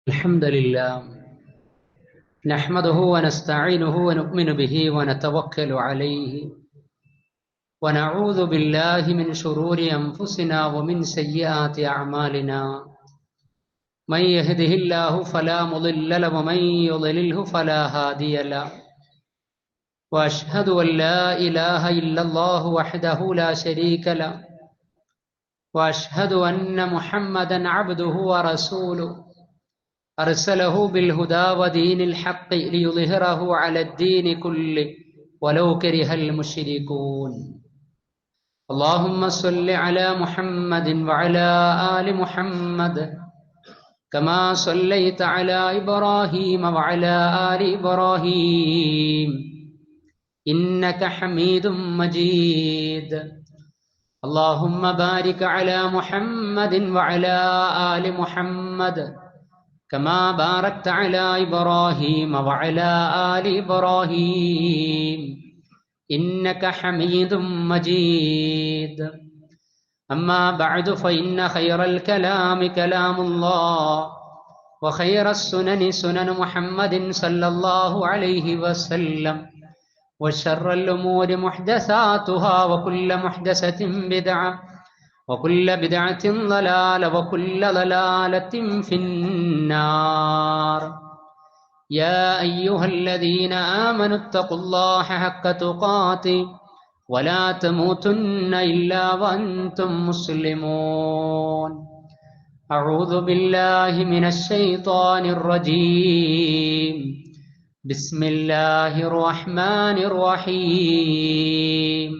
الحمد لله نحمده ونستعينه ونؤمن به ونتوكل عليه ونعوذ بالله من شرور أنفسنا ومن سيئات أعمالنا من يهده الله فلا مضل له ومن يضلله فلا هادي له وأشهد أن لا إله إلا الله وحده لا شريك له وأشهد أن محمدا عبده ورسوله أرسله بالهدى ودين الحق ليظهره على الدين كله ولو كره المشركون اللهم صل على محمد وعلى آل محمد كما صليت على إبراهيم وعلى آل إبراهيم إنك حميد مجيد اللهم بارك على محمد وعلى آل محمد كما باركت على إبراهيم وعلى آل إبراهيم إنك حميد مجيد أما بعد فإن خير الكلام كلام الله وخير السنن سنن محمد صلى الله عليه وسلم وشر الأمور محدثاتها وكل محدثة بدعة وكل بدعة ضلالة وكل ضلالة في النار يا أيها الذين آمنوا اتقوا الله حق تقاته ولا تموتن إلا وأنتم مسلمون أعوذ بالله من الشيطان الرجيم بسم الله الرحمن الرحيم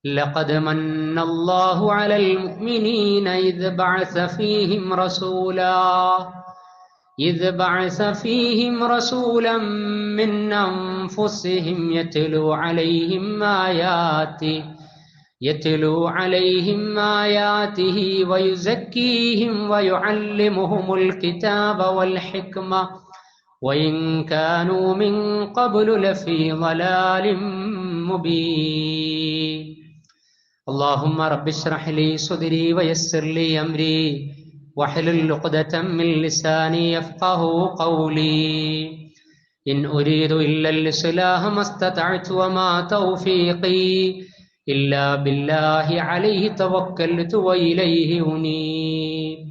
لقد من الله على المؤمنين إذ بعث فيهم رسولا من أنفسهم يتلو عليهم آياته ويزكيهم ويعلمهم الكتاب والحكمة وإن كانوا من قبل لفي ضلال مبين اللهم رب اشرح لي صدري ويسر لي أمري واحلل عقدة من لساني يفقهوا قولي إن أريد إلا الإصلاح ما استطعت وما توفيقي إلا بالله عليه توكلت وإليه أنيب.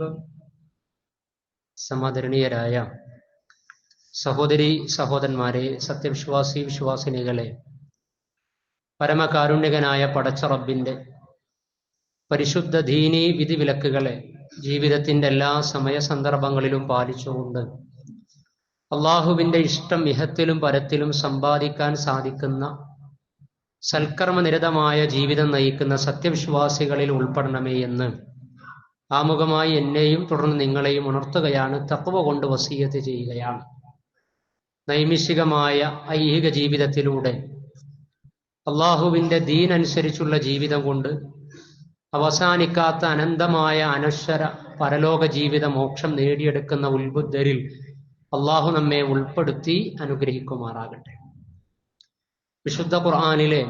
സമാദരണീയരായ സഹോദരി സഹോദരന്മാരെ, സത്യവിശ്വാസി വിശ്വാസിനികളെ, പരമകാരുണ്യകനായ പടച്ച റബ്ബിന്റെ പരിശുദ്ധ ദീനീ വിധിവിലക്കുകളെ ജീവിതത്തിന്റെ എല്ലാ സമയ സന്ദർഭങ്ങളിലും പാലിച്ചുകൊണ്ട് അള്ളാഹുവിന്റെ ഇഷ്ടം ഇഹത്തിലും പരത്തിലും സമ്പാദിക്കാൻ സാധിക്കുന്ന സൽക്കർമ്മനിരതമായ ജീവിതം നയിക്കുന്ന സത്യവിശ്വാസികളിൽ ഉൾപ്പെടണമേ എന്ന് ആമുഖമായി എന്നെയും തുടർന്ന് നിങ്ങളെയും ഉണർത്തുകയാണ്, തഖ്വ കൊണ്ട് വസിയത്ത് ചെയ്യുകയാണ്. നൈമിഷികമായ ഐഹിക ജീവിതത്തിലൂടെ അള്ളാഹുവിന്റെ ദീൻ അനുസരിച്ചുള്ള ജീവിതം കൊണ്ട് അവസാനിക്കാത്ത അനന്തമായ അനശ്വര പരലോക ജീവിത മോക്ഷം നേടിയെടുക്കുന്ന ഉത്ബുദ്ധരിൽ അള്ളാഹു നമ്മെ ഉൾപ്പെടുത്തി അനുഗ്രഹിക്കുമാറാകട്ടെ. വിശുദ്ധ ഖുർആനിലെ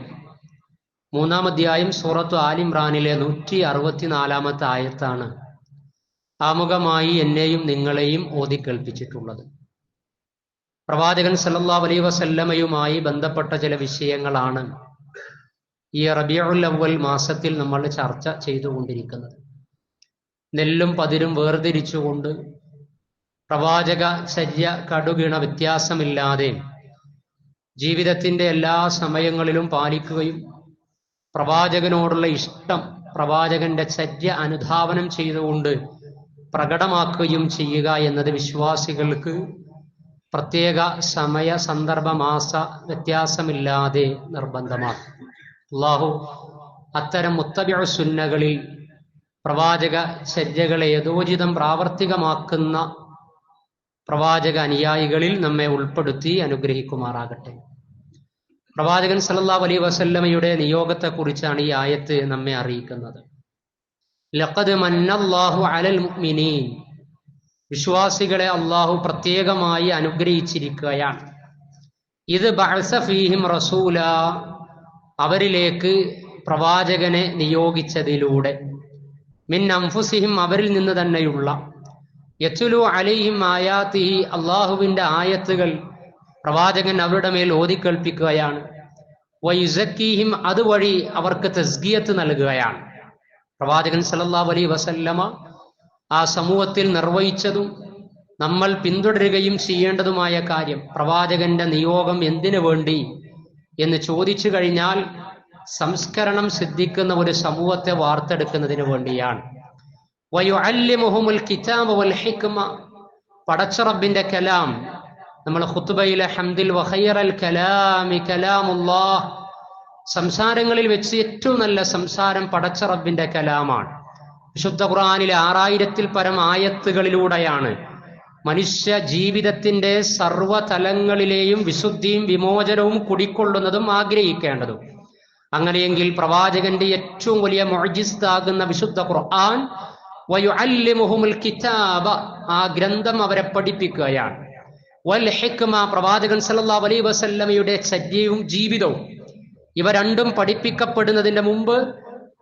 3-ാം അധ്യായം സൂറത്ത് ആലിമ്രാനിലെ 164-ാമത്തെ ആയത്താണ് ആമുഖമായി എന്നെയും നിങ്ങളെയും ഓതിക്കേൾപ്പിച്ചിട്ടുള്ളത്. പ്രവാചകൻ സല്ലല്ലാഹു അലൈഹി വസല്ലമയുമായി ബന്ധപ്പെട്ട ചില വിഷയങ്ങളാണ് ഈ റബീഉൽ അവ്വൽ മാസത്തിൽ നമ്മൾ ചർച്ച ചെയ്തുകൊണ്ടിരിക്കുന്നത്. നെല്ലും പതിരും വേർതിരിച്ചുകൊണ്ട് പ്രവാചക ചര്യ കടുകിണ വ്യത്യാസമില്ലാതെ ജീവിതത്തിന്റെ എല്ലാ സമയങ്ങളിലും പാലിക്കുകയും പ്രവാചകനോടുള്ള ഇഷ്ടം പ്രവാചകന്റെ ചര്യ അനുധാവനം ചെയ്തുകൊണ്ട് പ്രകടമാക്കുകയും ചെയ്യുക എന്നത് വിശ്വാസികൾക്ക് പ്രത്യേക സമയ സന്ദർഭ മാസ വ്യത്യാസമില്ലാതെ നിർബന്ധമാണ്. അള്ളാഹു അത്തരം മുത്തബിഉ സുന്നകളിൽ പ്രവാചക ചര്യകളെ യഥോചിതം പ്രാവർത്തികമാക്കുന്ന പ്രവാചക അനുയായികളിൽ നമ്മെ ഉൾപ്പെടുത്തി അനുഗ്രഹിക്കുമാറാകട്ടെ. പ്രവാചകൻ സല്ലല്ലാഹു അലൈഹി വസല്ലമയുടെ നിയോഗത്തെക്കുറിച്ചാണ് ഈ ആയത്ത് നമ്മെ അറിയിക്കുന്നത്. ലഖദ് മന്നല്ലാഹു അലൽ മുഅ്മിനീൻ, വിശ്വാസികളെ അള്ളാഹു പ്രത്യേകമായി അനുഗ്രഹിച്ചിരിക്കുകയാണ്. ഇത് ബഅസ ഫീഹിം റസൂല, അവരിലേക്ക് പ്രവാചകനെ നിയോഗിച്ചതിലൂടെ, മിൻ അൻഫുസിഹിം, അവരിൽ നിന്ന് തന്നെയുള്ള, യത്ലു അലൈഹിം ആയാതിഹി, അള്ളാഹുവിന്റെ ആയത്തുകൾ പ്രവാചകൻ അവരുടെ മേൽ ഓതിക്കേൾപ്പിക്കുകയാണ്. വയുസക്കീഹിം, അതുവഴി അവർക്ക് തസ്കിയത്ത് നൽകുകയാണ്. പ്രവാചകൻ സല്ലല്ലാഹു അലൈഹി വസല്ലമ ആ സമൂഹത്തിൽ നിർവഹിച്ചതും നമ്മൾ പിന്തുടരുകയും ചെയ്യേണ്ടതുമായ കാര്യം, പ്രവാചകന്റെ നിയോഗം എന്തിനു വേണ്ടി എന്ന് ചോദിച്ചു കഴിഞ്ഞാൽ സംസ്കരണം സിദ്ധിക്കുന്ന ഒരു സമൂഹത്തെ വാർത്തെടുക്കുന്നതിന് വേണ്ടിയാണ്. വയുഅല്ലിമുഹുൽ കിതാബ വൽ ഹിക്മ, പടച്ച റബ്ബിന്റെ കലാം, നമ്മൾ ഖുത്ബയിലെ ഹംദിൽ വഖൈറൽ കലാമി കലാമുല്ലാഹ്, സംസാരങ്ങളിൽ വെച്ച് ഏറ്റവും നല്ല സംസാരം പടച്ച റബ്ബിന്റെ കലാമാണ്. വിശുദ്ധ ഖുർആനിലെ 6000-ൽ പരം ആയത്തുകളിലൂടെയാണ് മനുഷ്യ ജീവിതത്തിന്റെ സർവ്വതലങ്ങളിലെയും വിശുദ്ധിയും വിമോചനവും കുടിക്കൊള്ളുന്നതും ആഗ്രഹിക്കേണ്ടതും. അങ്ങനെയെങ്കിൽ പ്രവാചകന്റെ ഏറ്റവും വലിയ മുഅ്ജിസാകുന്ന വിശുദ്ധ ഖുർആൻ, വയുഅല്ലിമുഹുൽ കിതാബ, ആ ഗ്രന്ഥം അവരെ പഠിപ്പിക്കുകയാണ്. വൽ ഹിക്മ, പ്രവാചകൻ സല്ലല്ലാഹു അലൈഹി വസല്ലമയുടെ ചര്യയും ജീവിതവും, ഇവ രണ്ടും പഠിപ്പിക്കപ്പെടുന്നതിന്റെ മുമ്പ്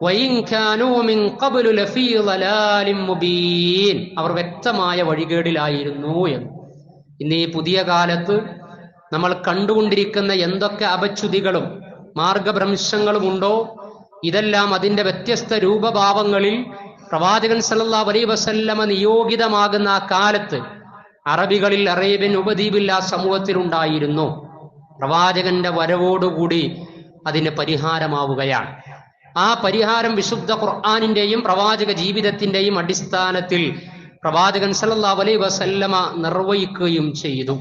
വഇൻ കാനൂ മിൻ ഖബ്ലു ലഫീ ളലാലിൻ മുബീൻ, അവർ വ്യക്തമായ വഴികേടിലായിരുന്നു എന്ന്. ഇന്ന് ഈ പുതിയ കാലത്ത് നമ്മൾ കണ്ടുകൊണ്ടിരിക്കുന്ന എന്തൊക്കെ അപച്യുതികളും മാർഗഭ്രംശങ്ങളും ഉണ്ടോ, ഇതെല്ലാം അതിന്റെ വ്യത്യസ്ത രൂപഭാവങ്ങളിൽ പ്രവാചകൻ സല്ലല്ലാഹു അലൈഹി വസല്ലമ നിയോഗിതമാകുന്ന ആ കാലത്ത് അറബികളിൽ, അറേബ്യൻ ഉപദ്വീപിൽ ആ സമൂഹത്തിലുണ്ടായിരുന്നു. പ്രവാചകന്റെ വരവോടുകൂടി അതിന് പരിഹാരമാവുകയാണ്. ആ പരിഹാരം വിശുദ്ധ ഖുർആനിന്റെയും പ്രവാചക ജീവിതത്തിന്റെയും അടിസ്ഥാനത്തിൽ പ്രവാചകൻ സല്ലല്ലാഹു അലൈഹി വസല്ലമ നിർവഹിക്കുകയും ചെയ്തു.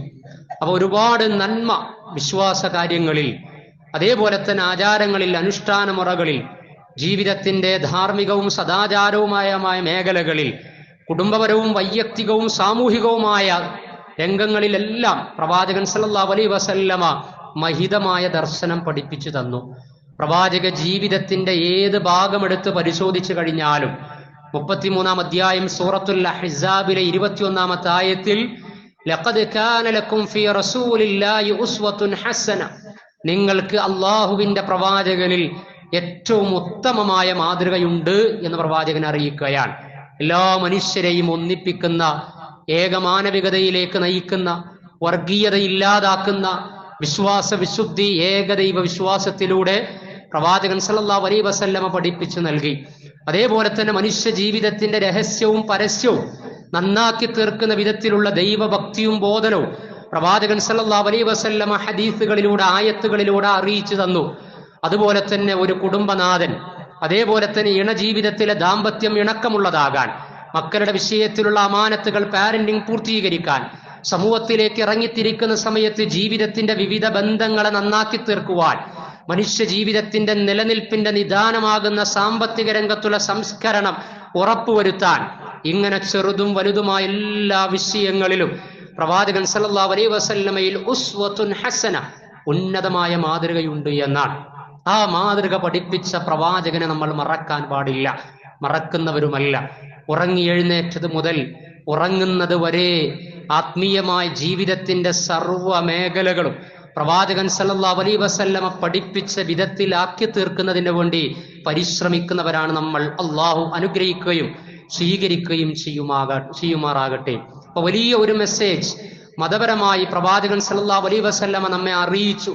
അപ്പൊ ഒരുപാട് നന്മ വിശ്വാസ കാര്യങ്ങളിൽ, അതേപോലെ തന്നെ ആചാരങ്ങളിൽ, അനുഷ്ഠാന മുറകളിൽ, ജീവിതത്തിന്റെ ധാർമ്മികവും സദാചാരവുമായ മേഖലകളിൽ, കുടുംബപരവും വൈയക്തികവും സാമൂഹികവുമായ രംഗങ്ങളിലെല്ലാം പ്രവാചകൻ സല്ലല്ലാഹു അലൈഹി വസല്ലമ മഹിതമായ ദർശനം പഠിപ്പിച്ചു തന്നു. പ്രവാചക ജീവിതത്തിന്റെ ഏത് ഭാഗമെടുത്ത് പരിശോധിച്ചു കഴിഞ്ഞാലും 33-ാം അധ്യായം സൂറത്തുൽ അഹ്സാബിലെ 21-ാമത്തെ ആയത്തിൽ ലഖദ് കാന ലക്കും ഫീ റസൂലില്ലാഹി ഉസ്വത്തുൻ ഹസന, നിങ്ങൾക്ക് അള്ളാഹുവിന്റെ പ്രവാചകനിൽ ഏറ്റവും ഉത്തമമായ മാതൃകയുണ്ട് എന്ന് പ്രവാചകൻ അറിയിക്കുകയാണ്. എല്ലാ മനുഷ്യരെയും ഒന്നിപ്പിക്കുന്ന, ഏകമാനവികതയിലേക്ക് നയിക്കുന്ന, വർഗീയത ഇല്ലാതാക്കുന്ന വിശ്വാസ വിശുദ്ധി, ഏകദൈവ വിശ്വാസത്തിലൂടെ പ്രവാചകൻ സല്ലല്ലാഹു അലൈഹി വസല്ലമ പഠിപ്പിച്ചു നൽകി. അതേപോലെ തന്നെ മനുഷ്യ ജീവിതത്തിന്റെ രഹസ്യവും പരസ്യവും നന്നാക്കി തീർക്കുന്ന വിധത്തിലുള്ള ദൈവഭക്തിയും ബോധനവും പ്രവാചകൻ സല്ലല്ലാഹു അലൈഹി വസല്ലമ ഹദീസുകളിലൂടെ, ആയത്തുകളിലൂടെ അറിയിച്ചു തന്നു. അതുപോലെ തന്നെ ഒരു കുടുംബനാഥൻ, അതേപോലെ തന്നെ ഇണജീവിതത്തിലെ ദാമ്പത്യം ഇണക്കമുള്ളതാകാൻ, മക്കളുടെ വിഷയത്തിലുള്ള അമാനത്തുകൾ പാരന്റിംഗ് പൂർത്തീകരിക്കാൻ, സമൂഹത്തിലേക്ക് ഇറങ്ങിത്തിരിക്കുന്ന സമയത്ത് ജീവിതത്തിന്റെ വിവിധ ബന്ധങ്ങളെ നന്നാക്കി തീർക്കുവാൻ, മനുഷ്യ ജീവിതത്തിന്റെ നിലനിൽപ്പിന്റെ നിദാനമാകുന്ന സാമ്പത്തിക രംഗത്തുള്ള സംസ്കരണം ഉറപ്പുവരുത്താൻ, ഇങ്ങനെ ചെറുതും വലുതുമായ എല്ലാ വിഷയങ്ങളിലും പ്രവാചകൻ സല്ലല്ലാഹു അലൈഹി വസല്ലമയിൽ ഉസ്വത്തുൻ ഹസന, ഉന്നതമായ മാതൃകയുണ്ട് എന്നാണ്. ആ മാതൃക പഠിപ്പിച്ച പ്രവാചകനെ നമ്മൾ മറക്കാൻ പാടില്ല, മറക്കുന്നവരുമല്ല. ഉറങ്ങി എഴുന്നേറ്റത് മുതൽ ഉറങ്ങുന്നത് വരെ ആത്മീയമായ ജീവിതത്തിന്റെ സർവ്വ മേഖലകളും പ്രവാചകൻ സല്ലല്ലാഹു അലൈഹി വസല്ലമ പഠിപ്പിച്ച വിധത്തിലാക്കി തീർക്കുന്നതിന് വേണ്ടി പരിശ്രമിക്കുന്നവരാണ് നമ്മൾ. അള്ളാഹു അനുഗ്രഹിക്കുകയും സ്വീകരിക്കുകയും ചെയ്യുമാറാകട്ടെ. അപ്പൊ വലിയ ഒരു മെസ്സേജ് മതപരമായി പ്രവാചകൻ സല്ലല്ലാഹു അലൈഹി വസല്ലമ നമ്മെ അറിയിച്ചു.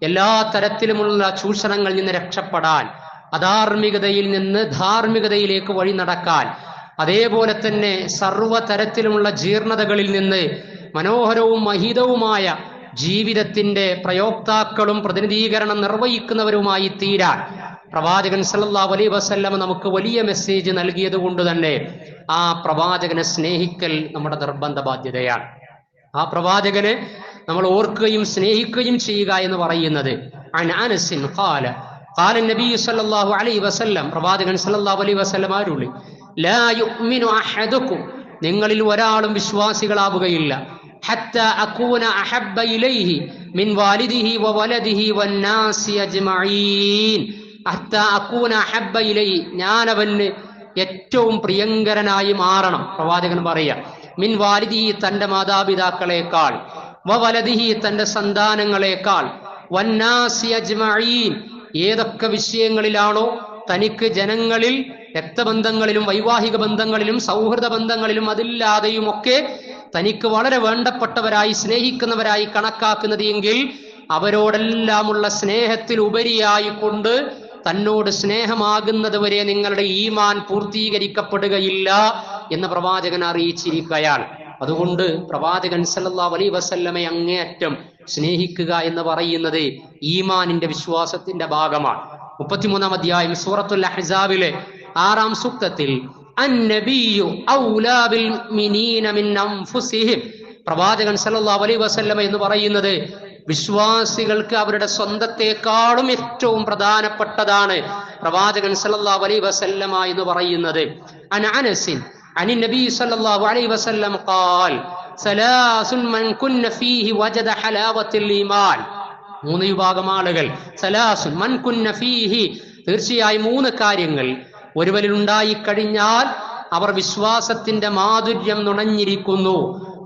എല്ലാ തരത്തിലുമുള്ള ചൂഷണങ്ങളിൽ നിന്ന് രക്ഷപ്പെടാൻ, അധാർമികതയിൽ നിന്ന് ധാർമ്മികതയിലേക്ക് വഴി നടക്കാൻ, അതേപോലെ തന്നെ സർവ്വതരത്തിലുമുള്ള ജീർണതകളിൽ നിന്ന് മനോഹരവും മഹിതവുമായ ജീവിതത്തിന്റെ പ്രയോക്താക്കളും പ്രതിനിധീകരണം നിർവഹിക്കുന്നവരുമായി തീരാൻ പ്രവാചകൻ സല്ലല്ലാഹു അലൈഹി വസല്ലമ നമുക്ക് വലിയ മെസ്സേജ് നൽകിയത് കൊണ്ട് തന്നെ ആ പ്രവാചകനെ സ്നേഹിക്കൽ നമ്മുടെ നിർബന്ധ ബാധ്യതയാണ്. ആ പ്രവാചകനെ നമ്മൾ ഓർക്കുകയും സ്നേഹിക്കുകയും ചെയ്യുക എന്ന് പറയുന്നത് അനസിൻ ഖാല ഖാല നബി സല്ലല്ലാഹു അലൈഹി വസല്ലം, പ്രവാചകൻ സല്ലല്ലാഹു അലൈഹി വസല്ലം ആരുള്ളി, ലാ യുഅ്മിനു അഹദുക്കും, നിങ്ങളിൽ ഒരാളും വിശ്വാസികളാവുകയില്ല, ഹത്താ അകൂന അഹബ്ബ ഇലൈഹി മിൻ വാലിദിഹി വവലദിഹി വന്നാസി അജ്മഈൻ, ഹത്താ അകൂന അഹബ്ബ ഇലൈഹി, ഞാൻ അവന് ഏറ്റവും പ്രിയങ്കരനായി മാറണം. പ്രവാചകൻ പറയാ, മിൻ വാലിദിഹി, തന്റെ മാതാപിതാക്കളെക്കാൾ, വവലദിഹി, തന്റെ സന്താനങ്ങളെക്കാൾ, വന്നാസി അജ്മഈൻ, ഏതൊക്കെ വിഷയങ്ങളിലാണോ തനിക്ക് ജനങ്ങളിൽ രക്തബന്ധങ്ങളിലും വൈവാഹിക ബന്ധങ്ങളിലും സൗഹൃദ ബന്ധങ്ങളിലും അതില്ലാതെയും ഒക്കെ തനിക്ക് വളരെ വേണ്ടപ്പെട്ടവരായി സ്നേഹിക്കുന്നവരായി കണക്കാക്കുന്നത് എങ്കിൽ അവരോടെല്ലാമുള്ള സ്നേഹത്തിൽ ഉപരിയായി കൊണ്ട് തന്നോട് സ്നേഹമാകുന്നത് വരെ നിങ്ങളുടെ ഈമാൻ പൂർത്തീകരിക്കപ്പെടുകയില്ല എന്ന് പ്രവാചകൻ അറിയിച്ചിരിക്കുകയാണ്. അതുകൊണ്ട് പ്രവാചകൻ സല്ലല്ലാഹു അലൈഹി വസല്ലമയെ അങ്ങേയറ്റം സ്നേഹിക്കുക എന്ന് പറയുന്നത് ഈമാനിന്റെ വിശ്വാസത്തിന്റെ ഭാഗമാണ്. 33-ാം അധ്യായം സൂറത്തുൽ അഹ്സാബിലെ 6-ാം സൂക്തത്തിൽ അന്നബിയ്യു ഔലാ ബിൽ മുഅ്മിനീന മിൻ അൻഫുസിഹിം, പ്രവാചകൻ സല്ലല്ലാഹു അലൈഹി വസല്ലമ എന്ന് പറയുന്നത് വിശ്വാസികൾക്ക് അവരുടെ സ്വന്തത്തെക്കാളും ഏറ്റവും പ്രധാനപ്പെട്ടതാണ് പ്രവാചകൻ സല്ലല്ലാഹു അലൈഹി വസല്ലമ എന്ന് പറയുന്നത്. അൻ അനസിൻ അനി നബി സല്ലല്ലാഹു അലൈഹി വസല്ലം ഖാൽ സലാസുൻ മൻ കുന്ന ഫീഹി വജദ ഹലാവത്തുൽ ഈമാൻ. 3 വിഭാഗം ആളുകൾ, സലാസുൻ മൻ കുന്ന ഫീഹി, തീർച്ചയായും 3 കാര്യങ്ങൾ ഒരുവരിൽ ഉണ്ടായി കഴിഞ്ഞാൽ അവർ വിശ്വാസത്തിന്റെ മാധുര്യം നുണഞ്ഞിരിക്കുന്നു,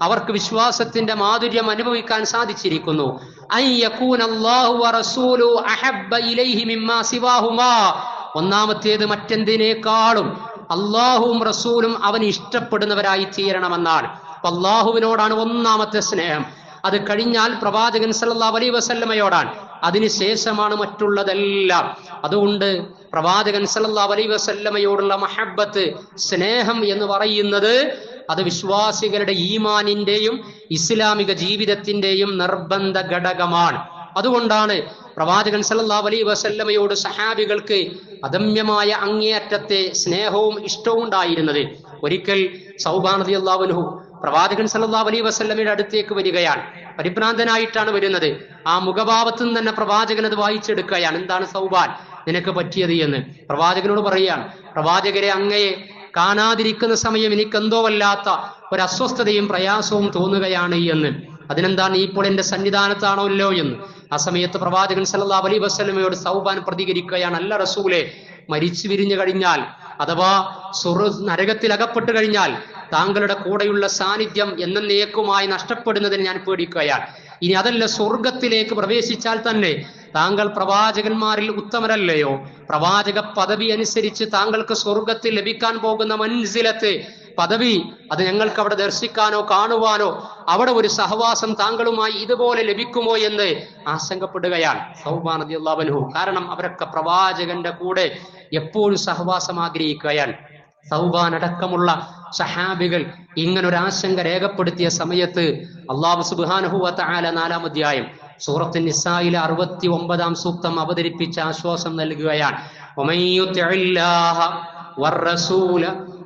അവർക്ക് വിശ്വാസത്തിന്റെ മാധുര്യം അനുഭവിക്കാൻ സാധിച്ചിരിക്കുന്നു. അൻ യകൂന അല്ലാഹു വറസൂലു അഹബ്ബ ഇലൈഹി മിമ്മാ സിവാഹുമാ, ഒന്നാമത്തേത് മറ്റെന്തിനേക്കാളും അള്ളാഹുവും റസൂലും അവന് ഇഷ്ടപ്പെടുന്നവരായി തീരണമെന്നാണ്. അപ്പൊ അള്ളാഹുവിനോടാണ് ഒന്നാമത്തെ സ്നേഹം. അത് കഴിഞ്ഞാൽ പ്രവാചകൻ സല്ലല്ലാഹു അലൈഹി വസല്ലമയോടാണ്, അതിനുശേഷമാണ് മറ്റുള്ളതെല്ലാം. അതുകൊണ്ട് പ്രവാചകൻ സല്ലല്ലാഹു അലൈഹി വസല്ലമയോടുള്ള മഹബ്ബത്ത്, സ്നേഹം എന്ന് പറയുന്നത് അത് വിശ്വാസികളുടെ ഈമാനിന്റെയും ഇസ്ലാമിക ജീവിതത്തിന്റെയും നിർബന്ധ ഘടകമാണ്. അതുകൊണ്ടാണ് പ്രവാചകൻ സല്ലല്ലാഹു അലൈഹി വസല്ലമയോട് സഹാബികൾക്ക് അദമ്യമായ അങ്ങേയറ്റത്തെ സ്നേഹവും ഇഷ്ടവും ഉണ്ടായിരുന്നത്. ഒരിക്കൽ സൗബാൻ റളിയല്ലാഹു അൻഹു പ്രവാചകൻ സല്ലല്ലാഹു അലൈഹി വസല്ലമയുടെ അടുത്തേക്ക് വരികയാണ്. പരിഭ്രാന്തനായിട്ടാണ് വരുന്നത്. ആ മുഖഭാവത്തിൽ നിന്ന് തന്നെ പ്രവാചകൻ അത് വായിച്ചെടുക്കുകയാണ്. എന്താണ് സൗബാൻ നിനക്ക് പറ്റിയത് എന്ന് പ്രവാചകനോട് പറയുകയാണ്. പ്രവാചകരെ, അങ്ങയെ കാണാതിരിക്കുന്ന സമയം എനിക്കെന്തോ വല്ലാത്ത ഒരു അസ്വസ്ഥതയും പ്രയാസവും തോന്നുകയാണ് എന്ന്. അതിനെന്താണ്, നീ ഇപ്പോൾ എന്റെ സന്നിധാനത്താണല്ലോ എന്ന്. ആ സമയത്ത് പ്രവാചകൻ സല്ലല്ലാഹു അലൈഹി വസല്ലമയോട് സൗബാൻ പ്രതികരിക്കുകയാണ്, അല്ല റസൂലെ, മരിച്ചു വിരിഞ്ഞു കഴിഞ്ഞാൽ അഥവാ നരകത്തിൽ അകപ്പെട്ടു കഴിഞ്ഞാൽ താങ്കളുടെ കൂടെയുള്ള സാന്നിധ്യം എന്നേക്കുമായി നഷ്ടപ്പെടുന്നതിന് ഞാൻ പേടിക്കുകയാണ്. ഇനി അതല്ല, സ്വർഗത്തിലേക്ക് പ്രവേശിച്ചാൽ തന്നെ താങ്കൾ പ്രവാചകന്മാരിൽ ഉത്തമരല്ലയോ? പ്രവാചക പദവി അനുസരിച്ച് താങ്കൾക്ക് സ്വർഗത്തിൽ ലഭിക്കാൻ പോകുന്ന മൻസിലത്ത് പദവി, അത് ഞങ്ങൾക്ക് അവിടെ ദർശിക്കാനോ കാണുവാനോ അവിടെ ഒരു സഹവാസം താങ്കളുമായി ഇതുപോലെ ലഭിക്കുമോ എന്ന് ആശങ്കപ്പെടുകയാണ് സൗബാൻ റളിയല്ലാഹു അൻഹു. കാരണം അവരൊക്കെ പ്രവാചകന്റെ കൂടെ എപ്പോഴും സഹവാസം ആഗ്രഹിക്കുകയാണ്. സൗബാൻ അടക്കമുള്ള സഹാബികൾ ഇങ്ങനൊരു ആശങ്ക രേഖപ്പെടുത്തിയ സമയത്ത് അല്ലാഹു സുബ്ഹാനഹു വ തആല 4-ാം അധ്യായം സൂറത്തുൻ നിസായിലെ 69-ാം സൂക്തം അവതരിപ്പിച്ച് ആശ്വാസം നൽകുകയാണ്. വമൻ യുതിഇല്ലാഹ വറസൂല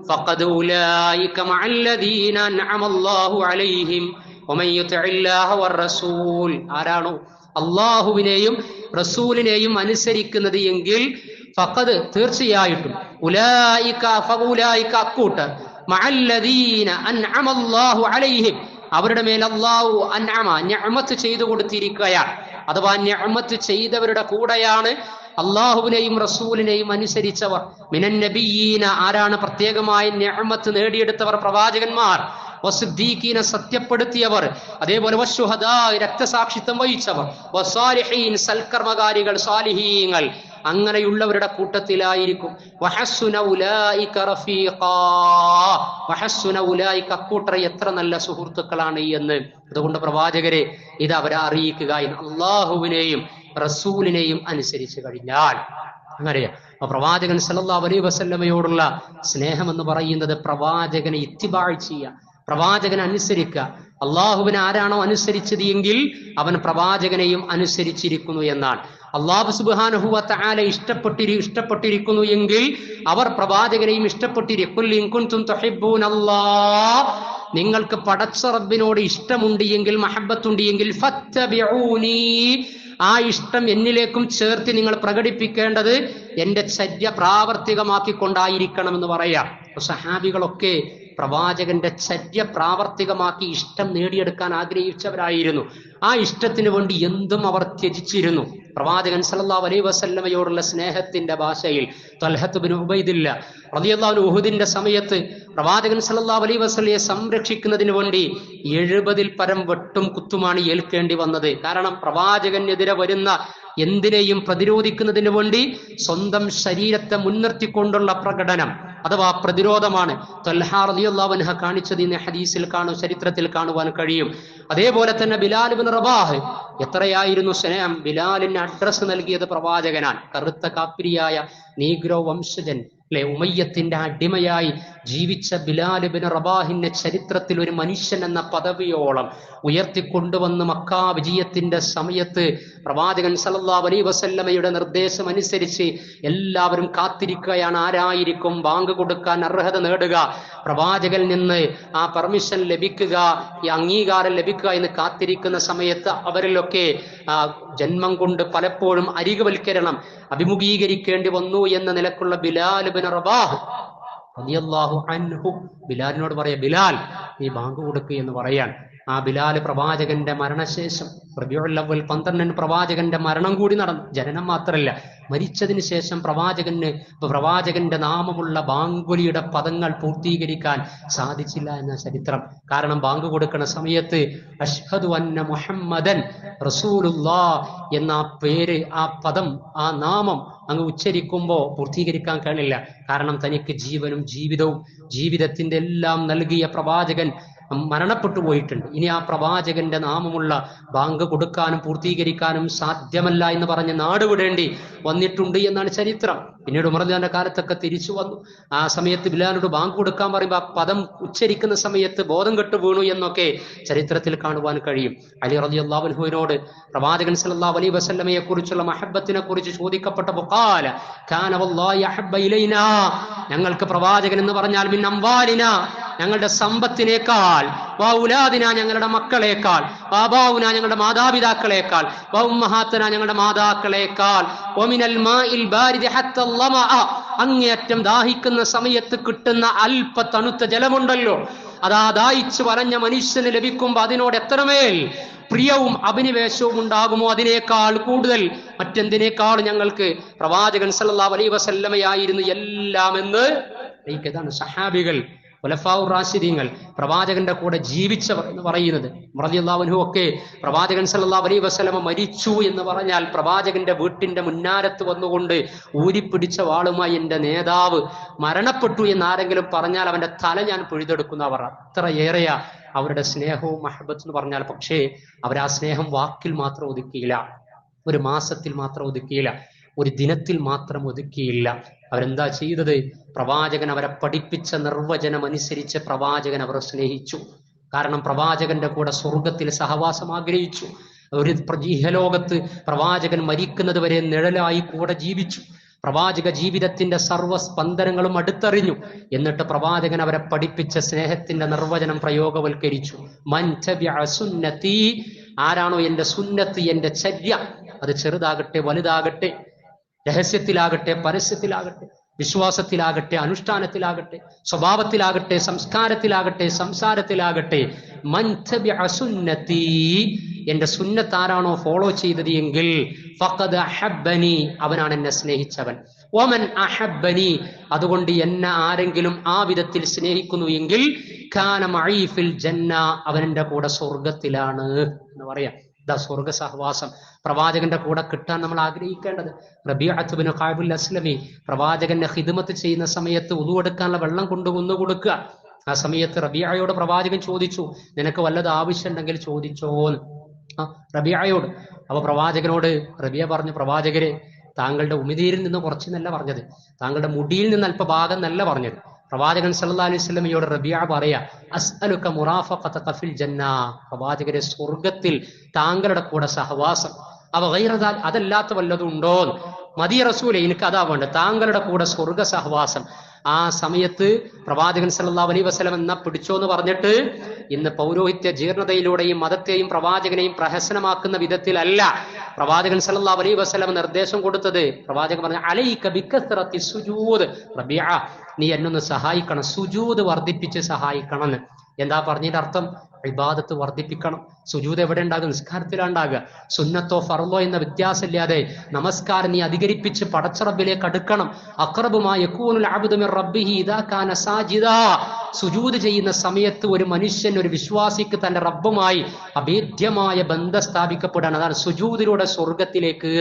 ഫഖദ് ഉലൈക മഅല്ലദീന അൻഅമ അല്ലാഹു അലൈഹിം. വമൻ യുതിഇല്ലാഹ വറസൂൽ, ആരാണോ അല്ലാഹുവിനെയും റസൂലിനെയും അനുസരിക്കുന്നത് എങ്കിൽ ഫഖദ്, തീർച്ചയായിട്ടും, ഉലൈക ഫഉലൈക, അക്കൂട്ടർ, മഅല്ലദീന അൻഅമ അല്ലാഹു അലൈഹിം, അവരുടെ മേൽ അല്ലാഹു നിഅമത്ത് ചെയ്തു കൊടുത്തിരിക്കുകയാണ്. അഥവാ നിഅമത്ത് ചെയ്തവരുടെ കൂടെയാണ് അള്ളാഹുവിനെയും റസൂലിനെയും അനുസരിച്ചവർ. മിനൻ നബിയ്യീന, ആരാണ് പ്രത്യേകമായി നിഅമത്ത് നേടിയെടുത്തവർ? പ്രവാചകന്മാർ. വസിദ്ദീഖീന, സത്യപ്പെടുത്തിയവർ. അതേപോലെ വശുഹദാ, രക്തസാക്ഷിത്വം വഹിച്ചവർ. വസാലിഹീൻ, സൽക്കർമ്മകാരികൾ, സാലിഹീങ്ങൾ, അങ്ങനെയുള്ളവരുടെ കൂട്ടത്തിലായിരിക്കും. വഹസ്സുന ഉലൈക റഫീഖാ, വഹസ്സുന ഉലൈക, അക്കൂട്ടർ എത്ര നല്ല സുഹൃത്തുക്കളാണ് എന്ന്. അതുകൊണ്ട് പ്രവാചകരെ, ഇത് അവരെ അറിയിക്കുക, അള്ളാഹുവിനെയും റസൂലിനെയും അനുസരിച്ച് കഴിഞ്ഞാൽ. അങ്ങനെയാ പ്രവാചകൻ സല്ലല്ലാഹു അലൈഹി വസല്ലമയോടുള്ള സ്നേഹം എന്ന് പറയുന്നത് പ്രവാചകനെ ഇത്തിബാ ചെയ്യുക, പ്രവാചകനെ അനുസരിക്കുക. അള്ളാഹുവിനെ ആരാണോ അനുസരിച്ചത് എങ്കിൽ അവൻ പ്രവാചകനെയും അനുസരിച്ചിരിക്കുന്നു എന്നാണ്. അല്ലാഹു സുബ്ഹാനഹു വ തആല ഇഷ്ടപ്പെട്ടിരിക്കുന്നു എങ്കിൽ അവർ പ്രവാചകനെയും ഇഷ്ടപ്പെട്ടിരിക്കും. ഇൻ കുൻതും തുഹിബ്ബൂനല്ലാഹ്, നിങ്ങൾക്ക് പടച്ച റബ്ബിനോട് ഇഷ്ടമുണ്ട് എങ്കിൽ, മഹബ്ബത്തുണ്ട് എങ്കിൽ, ഫത്തബിഊനി, ആ ഇഷ്ടം എന്നിലേക്കും ചേർത്ത് നിങ്ങൾ പ്രകടിപ്പിക്കേണ്ടത് എന്റെ ചര്യ പ്രാവർത്തികമാക്കിക്കൊണ്ടായിരിക്കണം എന്ന് പറയാം. സഹാബികളൊക്കെ പ്രവാചകന്റെ ചര്യ പ്രാവർത്തികമാക്കി ഇഷ്ടം നേടിയെടുക്കാൻ ആഗ്രഹിച്ചവരായിരുന്നു. ആ ഇഷ്ടത്തിന് വേണ്ടി എന്തും അവർ ത്യജിച്ചിരുന്നു. പ്രവാചകൻ സല്ലല്ലാഹു അലൈഹി വസല്ലമയോടുള്ള സ്നേഹത്തിന്റെ ഭാഷയിൽ തൽഹത്ത് ബിൻ ഉബൈദില്ല റളിയല്ലാഹു അൻഹു ഉഹുദിന്റെ സമയത്ത് പ്രവാചകൻ സല്ലല്ലാഹു അലൈഹി വസല്ലമയെ സംരക്ഷിക്കുന്നതിന് വേണ്ടി 70-ൽ പരം വെട്ടും കുത്തുമാണ് ഏൽക്കേണ്ടി വന്നത്. കാരണം പ്രവാചകനെതിരെ വരുന്ന എന്തിനേയും പ്രതിരോധിക്കുന്നതിന് വേണ്ടി സ്വന്തം ശരീരത്തെ മുൻനിർത്തിക്കൊണ്ടുള്ള പ്രകടനം അഥവാ പ്രതിരോധമാണ് ത്വൽഹാ റളിയല്ലാഹു അൻഹു കാണിച്ചത് ഇന്ന് ഹദീസിൽ ചരിത്രത്തിൽ കാണുവാൻ കഴിയും. അതേപോലെ തന്നെ ബിലാൽ ഇബ്നു റബാഹ്, എത്രയായിരുന്നു സ്നേഹം! ബിലാലിന് അഡ്രസ് നൽകിയത് പ്രവാചകനാണ്. കറുത്ത കാപ്പിരിയായ നീഗ്രോ വംശജൻ അല്ലെ, ഉമയ്യത്തിന്റെ അടിമയായി ജീവിച്ച ബിലാൽ ഇബ്നു റബാഹിന്റെ ചരിത്രത്തിൽ ഒരു മനുഷ്യൻ എന്ന പദവിയോളം ഉയർത്തിക്കൊണ്ടുവന്ന് മക്കാ വിജയത്തിന്റെ സമയത്ത് പ്രവാചകൻ സല്ലല്ലാഹു അലൈഹി വസല്ലമയുടെ നിർദ്ദേശം അനുസരിച്ച് എല്ലാവരും കാത്തിരിക്കുകയാണ്. ആരായിരിക്കും ബാങ്ക് കൊടുക്കാൻ അർഹത നേടുക, പ്രവാചകനിൽ നിന്ന് ആ പെർമിഷൻ ലഭിക്കുക, ഈ അംഗീകാരം ലഭിക്കുക എന്ന് കാത്തിരിക്കുന്ന സമയത്ത് അവരിലൊക്കെ ജന്മം കൊണ്ട് പലപ്പോഴും അരികുവൽക്കരണം അഭിമുഖീകരിക്കേണ്ടി വന്നു എന്ന നിലക്കുള്ള ബിലാൽ ഇബ്നു റബാഹ് റളിയല്ലാഹു അൻഹു ബിലാലിനോട് പറയാ, ബിലാൽ നീ ബാങ്ക് കൊടുക്കുക എന്ന് പറയാൻ. ആ ബിലാല് പ്രവാചകന്റെ മരണശേഷം റബീഉൽ അവ്വൽ 12 പ്രവാചകന്റെ മരണം കൂടി നടന്നു. ജനനം മാത്രമല്ല, മരിച്ചതിന് ശേഷം പ്രവാചകന്റെ നാമമുള്ള ബാങ്കുലിയുടെ പദങ്ങൾ പൂർത്തീകരിക്കാൻ സാധിച്ചില്ല എന്ന ചരിത്രം. കാരണം ബാങ്ക് കൊടുക്കുന്ന സമയത്ത് അഷ്ഹദു അന്ന മുഹമ്മദൻ റസൂലുള്ളാഹ് എന്ന ആ പേര്, ആ പദം, ആ നാമം അങ്ങ് ഉച്ചരിക്കുമ്പോൾ പൂർത്തീകരിക്കാൻ കഴിയില്ല. കാരണം തനിക്ക് ജീവനും ജീവിതവും ജീവിതത്തിന്റെ എല്ലാം നൽകിയ പ്രവാചകൻ മരണപ്പെട്ടു പോയിട്ടുണ്ട്. ഇനി ആ പ്രവാചകന്റെ നാമമുള്ള ബാങ്ക് കൊടുക്കാനും പൂർത്തീകരിക്കാനും സാധ്യമല്ല എന്ന് പറഞ്ഞ് നാടുവിടേണ്ടി വന്നിട്ടുണ്ട് എന്നാണ് ചരിത്രം. പിന്നീട് ഉമർ റളിയല്ലാഹുവിന്റെ കാലത്തൊക്കെ തിരിച്ചു വന്നു. ആ സമയത്ത് ബിലാലിനോട് ബാങ്ക് കൊടുക്കാൻ പറയുമ്പോൾ ആ പദം ഉച്ചരിക്കുന്ന സമയത്ത് ബോധം കെട്ടു വീണു എന്നൊക്കെ ചരിത്രത്തിൽ കാണുവാൻ കഴിയും. അലി റളിയല്ലാഹു അൻഹുവിനോട് പ്രവാചകൻ സല്ലല്ലാഹു അലൈഹി വസല്ലമയെ കുറിച്ചുള്ള മഹബത്തിനെ കുറിച്ച് ചോദിക്കപ്പെട്ടപ്പോൾ ഖാല കാന വല്ലാഹി അഹബ്ബ ഇലൈനാ, ഞങ്ങൾക്ക് പ്രവാചകൻ എന്ന് പറഞ്ഞാൽ മിൻ അംവാലിനാ, ഞങ്ങളുടെ സമ്പത്തിനേക്കാൾ, വൗലാദിന ഞങ്ങളുടെ മക്കളേക്കാൾ, ആബാഉന ഞങ്ങളുടെ മാതാപിതാക്കളേക്കാൾ, വഉമ്മഹാത്തന ഞങ്ങളുടെ മാതാക്കളേക്കാൾ, വമിനൽ മാഇൽ ബാരിദി ഹത്ത ലമഅ, അങ്ങേയറ്റം ദാഹിക്കുന്ന സമയത്ത് കിട്ടുന്ന അല്പ തണുത്ത ജലമുണ്ടല്ലോ, അതാ ദാഹിച്ചു വലഞ്ഞ മനുഷ്യന് ലഭിക്കുമ്പോൾ അതിനോട് എത്രമേൽ പ്രിയവും അഭിനിവേശവും ഉണ്ടാകുമോ അതിനേക്കാൾ കൂടുതൽ മറ്റെന്തിനേക്കാൾ ഞങ്ങൾക്ക് പ്രവാചകൻ സല്ലല്ലാഹു അലൈഹി വസല്ലമയായിരുന്നു എല്ലാം എന്ന്. ഇതാണ് സഹാബികൾ, ഖുലഫാഉർ റാഷിദീങ്ങൾ, പ്രവാചകന്റെ കൂടെ ജീവിച്ചവർ എന്ന് പറയുന്നത്. റളിയല്ലാഹു അൻഹു ഒക്കെ പ്രവാചകൻ സല്ലല്ലാഹു അലൈഹി വസല്ലമ മരിച്ചു എന്ന് പറഞ്ഞാൽ പ്രവാചകന്റെ വീട്ടിന്റെ മുന്നാരത്ത് വന്നുകൊണ്ട് ഊരിപ്പിടിച്ച വാളുമായി എന്റെ നേതാവ് മരണപ്പെട്ടു എന്ന് ആരെങ്കിലും പറഞ്ഞാൽ അവന്റെ തല ഞാൻ പിഴുതെടുക്കുന്നവർ. അത്രയേറെയാ അവരുടെ സ്നേഹവും മഹബത്ത് എന്ന് പറഞ്ഞാൽ. പക്ഷേ അവർ ആ സ്നേഹം വാക്കിൽ മാത്രം ഒതുക്കിയില്ല, ഒരു മാസത്തിൽ മാത്രം ഒതുക്കിയില്ല, ഒരു ദിനത്തിൽ മാത്രം ഒതുക്കിയില്ല. അവരെന്താ ചെയ്തത്? പ്രവാചകൻ അവരെ പഠിപ്പിച്ച നിർവചനം അനുസരിച്ച് പ്രവാചകൻ അവർ സ്നേഹിച്ചു. കാരണം പ്രവാചകന്റെ കൂടെ സ്വർഗത്തിൽ സഹവാസം ആഗ്രഹിച്ചു. ഒരു ഇഹലോകത്ത് പ്രവാചകൻ മരിക്കുന്നത് വരെ നിഴലായി കൂടെ ജീവിച്ചു. പ്രവാചക ജീവിതത്തിന്റെ സർവ്വസ്പന്ദനങ്ങളും അടുത്തറിഞ്ഞു. എന്നിട്ട് പ്രവാചകൻ അവരെ പഠിപ്പിച്ച സ്നേഹത്തിന്റെ നിർവചനം പ്രയോഗവൽക്കരിച്ചു. മൻ തബിഅ സുന്നതി, ആരാണോ എന്റെ സുന്നത്ത്, എന്റെ ചര്യ, അത് ചെറുതാകട്ടെ വലുതാകട്ടെ, രഹസ്യത്തിലാകട്ടെ പരസ്യത്തിലാകട്ടെ, വിശ്വാസത്തിലാകട്ടെ അനുഷ്ഠാനത്തിലാകട്ടെ, സ്വഭാവത്തിലാകട്ടെ സംസ്കാരത്തിലാകട്ടെ സംസാരത്തിലാകട്ടെ, മൻ തബിഅ സുന്നതി, എന്റെ സുന്നത്ത് ആരാണോ ഫോളോ ചെയ്തത് എങ്കിൽ ഫഖദ് അഹബ്ബനി, അവനാണ് എന്നെ സ്നേഹിച്ചവൻ. വമൻ അഹബ്ബനി, അതുകൊണ്ട് എന്നെ ആരെങ്കിലും ആ വിധത്തിൽ സ്നേഹിക്കുന്നു എങ്കിൽ കാന മഈ ഫിൽ ജന്ന, അവൻ എന്റെ കൂടെ സ്വർഗത്തിലാണ് എന്ന് പറയാം. സ്വർഗ സഹവാസം പ്രവാചകന്റെ കൂടെ കിട്ടാൻ നമ്മൾ ആഗ്രഹിക്കേണ്ടത്. റബീഅത്ത് ബിൻ ഖഅബുൽ അസ്ലമി പ്രവാചകന്റെ ഖിദ്മത്ത് ചെയ്യുന്ന സമയത്ത് ഉളു എടുക്കാനുള്ള വെള്ളം കൊണ്ടുവന്നു കൊടുക്കുക. ആ സമയത്ത് റബീഅയോട് പ്രവാചകൻ ചോദിച്ചു, നിനക്ക് വല്ലത് ആവശ്യമുണ്ടെങ്കിൽ ചോദിച്ചോന്ന്. റബീഅയോട്. അപ്പൊ പ്രവാചകനോട് റബീഅ പറഞ്ഞു, പ്രവാചകരെ, താങ്കളുടെ ഉമിനീരിൽ നിന്ന് കുറച്ചെന്നല്ല പറഞ്ഞത്, താങ്കളുടെ മുടിയിൽ നിന്ന് അല്പഭാഗം എന്നല്ല പറഞ്ഞത്. പ്രവാചകൻ സല്ലല്ലാഹു അലൈഹി വസല്ലമയോട് റബീഅ പറയാ, അസ്അലുക മുറാഫഖതക ഫിൽ ജന്ന, പ്രവാചകരെ സ്വർഗത്തിൽ താങ്കളുടെ കൂടെ സഹവാസം. അവ ഗൈറദാൽ, അതല്ലാത്ത വല്ലതും ഉണ്ടോ? മദി റസൂലെ, എനിക്ക് അതാ വേണ്ടത്, താങ്കളുടെ കൂടെ സ്വർഗ സഹവാസം. ആ സമയത്ത് പ്രവാചകൻ സല്ലല്ലാഹു അലൈഹി വസല്ലം എന്നാ പിടിച്ചോ എന്ന് പറഞ്ഞിട്ട്, ഇന്ന് പൗരോഹിത്യ ജീർണതയിലൂടെയും മതത്തെയും പ്രവാചകനെയും പ്രഹസനമാക്കുന്ന വിധത്തിലല്ല പ്രവാചകൻ സല്ലല്ലാഹു അലൈഹി വസല്ലം നിർദ്ദേശം കൊടുത്തത്. പ്രവാചകൻ പറഞ്ഞു, അലൈക ബികസ്റത്തി സുജൂദ്, റബീഅ നീ എന്നൊന്ന് സഹായിക്കണം, സുജൂദ് വർദ്ധിപ്പിച്ച് സഹായിക്കണം എന്ന്. എന്താ പറഞ്ഞതിന്റെ അർത്ഥം? ഇബാദത്ത് വർദ്ധിപ്പിക്കണം. സുജൂദ് എവിടെ ഉണ്ടാകും? നിസ്കാരത്തിലുണ്ടാകുക. സുന്നത്തോ ഫർളോ എന്ന വ്യത്യാസമില്ലാതെ നമസ്കാരം നീ അധികരിപ്പിച്ച് പടച്ച റബ്ബിലേക്ക് അടുക്കണം. അഖ്റബു മാ യകൂനുൽ അബ്ദു മിർ റബ്ബിഹി ഇദാ കാന സാജിദാ, സുജൂദ് ചെയ്യുന്ന സമയത്ത് ഒരു മനുഷ്യൻ, ഒരു വിശ്വാസിക്ക് തന്റെ റബ്ബുമായി അഭേദ്യമായ ബന്ധം സ്ഥാപിക്കപ്പെടാണ്. അതാണ് സുജൂദിലൂടെ സ്വർഗത്തിലേക്ക്.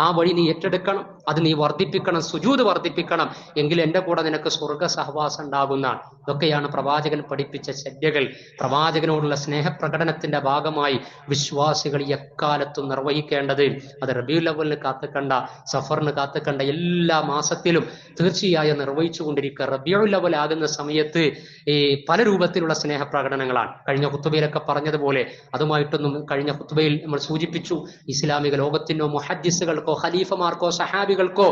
ആ വഴി നീ ഏറ്റെടുക്കണം, അത് നീ വർദ്ധിപ്പിക്കണം, സുജൂദ് വർദ്ധിപ്പിക്കണം. എങ്കിൽ എന്റെ കൂടെ നിനക്ക് സ്വർഗ സഹവാസം ഉണ്ടാകുന്നതാണ്. ഇതൊക്കെയാണ് പ്രവാചകൻ പഠിപ്പിച്ച ചര്യകൾ. പ്രവാചകനോടുള്ള സ്നേഹപ്രകടനത്തിന്റെ ഭാഗമായി വിശ്വാസികൾ എക്കാലത്തും നിർവഹിക്കേണ്ടത്. അത് റബീഉൽ അവ്വലിന് കാത്തുക്കണ്ട, സഫറിന് കാത്തുക്കണ്ട, എല്ലാ മാസത്തിലും തീർച്ചയായും നിർവഹിച്ചു കൊണ്ടിരിക്കുക. റബീഉൽ അവ്വൽ ആകുന്ന സമയത്ത് പല രൂപത്തിലുള്ള സ്നേഹപ്രകടനങ്ങളാണ്. കഴിഞ്ഞ ഖുത്ബയിലൊക്കെ പറഞ്ഞതുപോലെ അതുമായിട്ടൊന്നും കഴിഞ്ഞ ഖുത്ബയിൽ നമ്മൾ സൂചിപ്പിച്ചു. ഇസ്ലാമിക ലോകത്തിനോ മുഹദ്ദിസുകൾക്കോ ഖലീഫമാർക്കോ സഹാബികൾക്കോ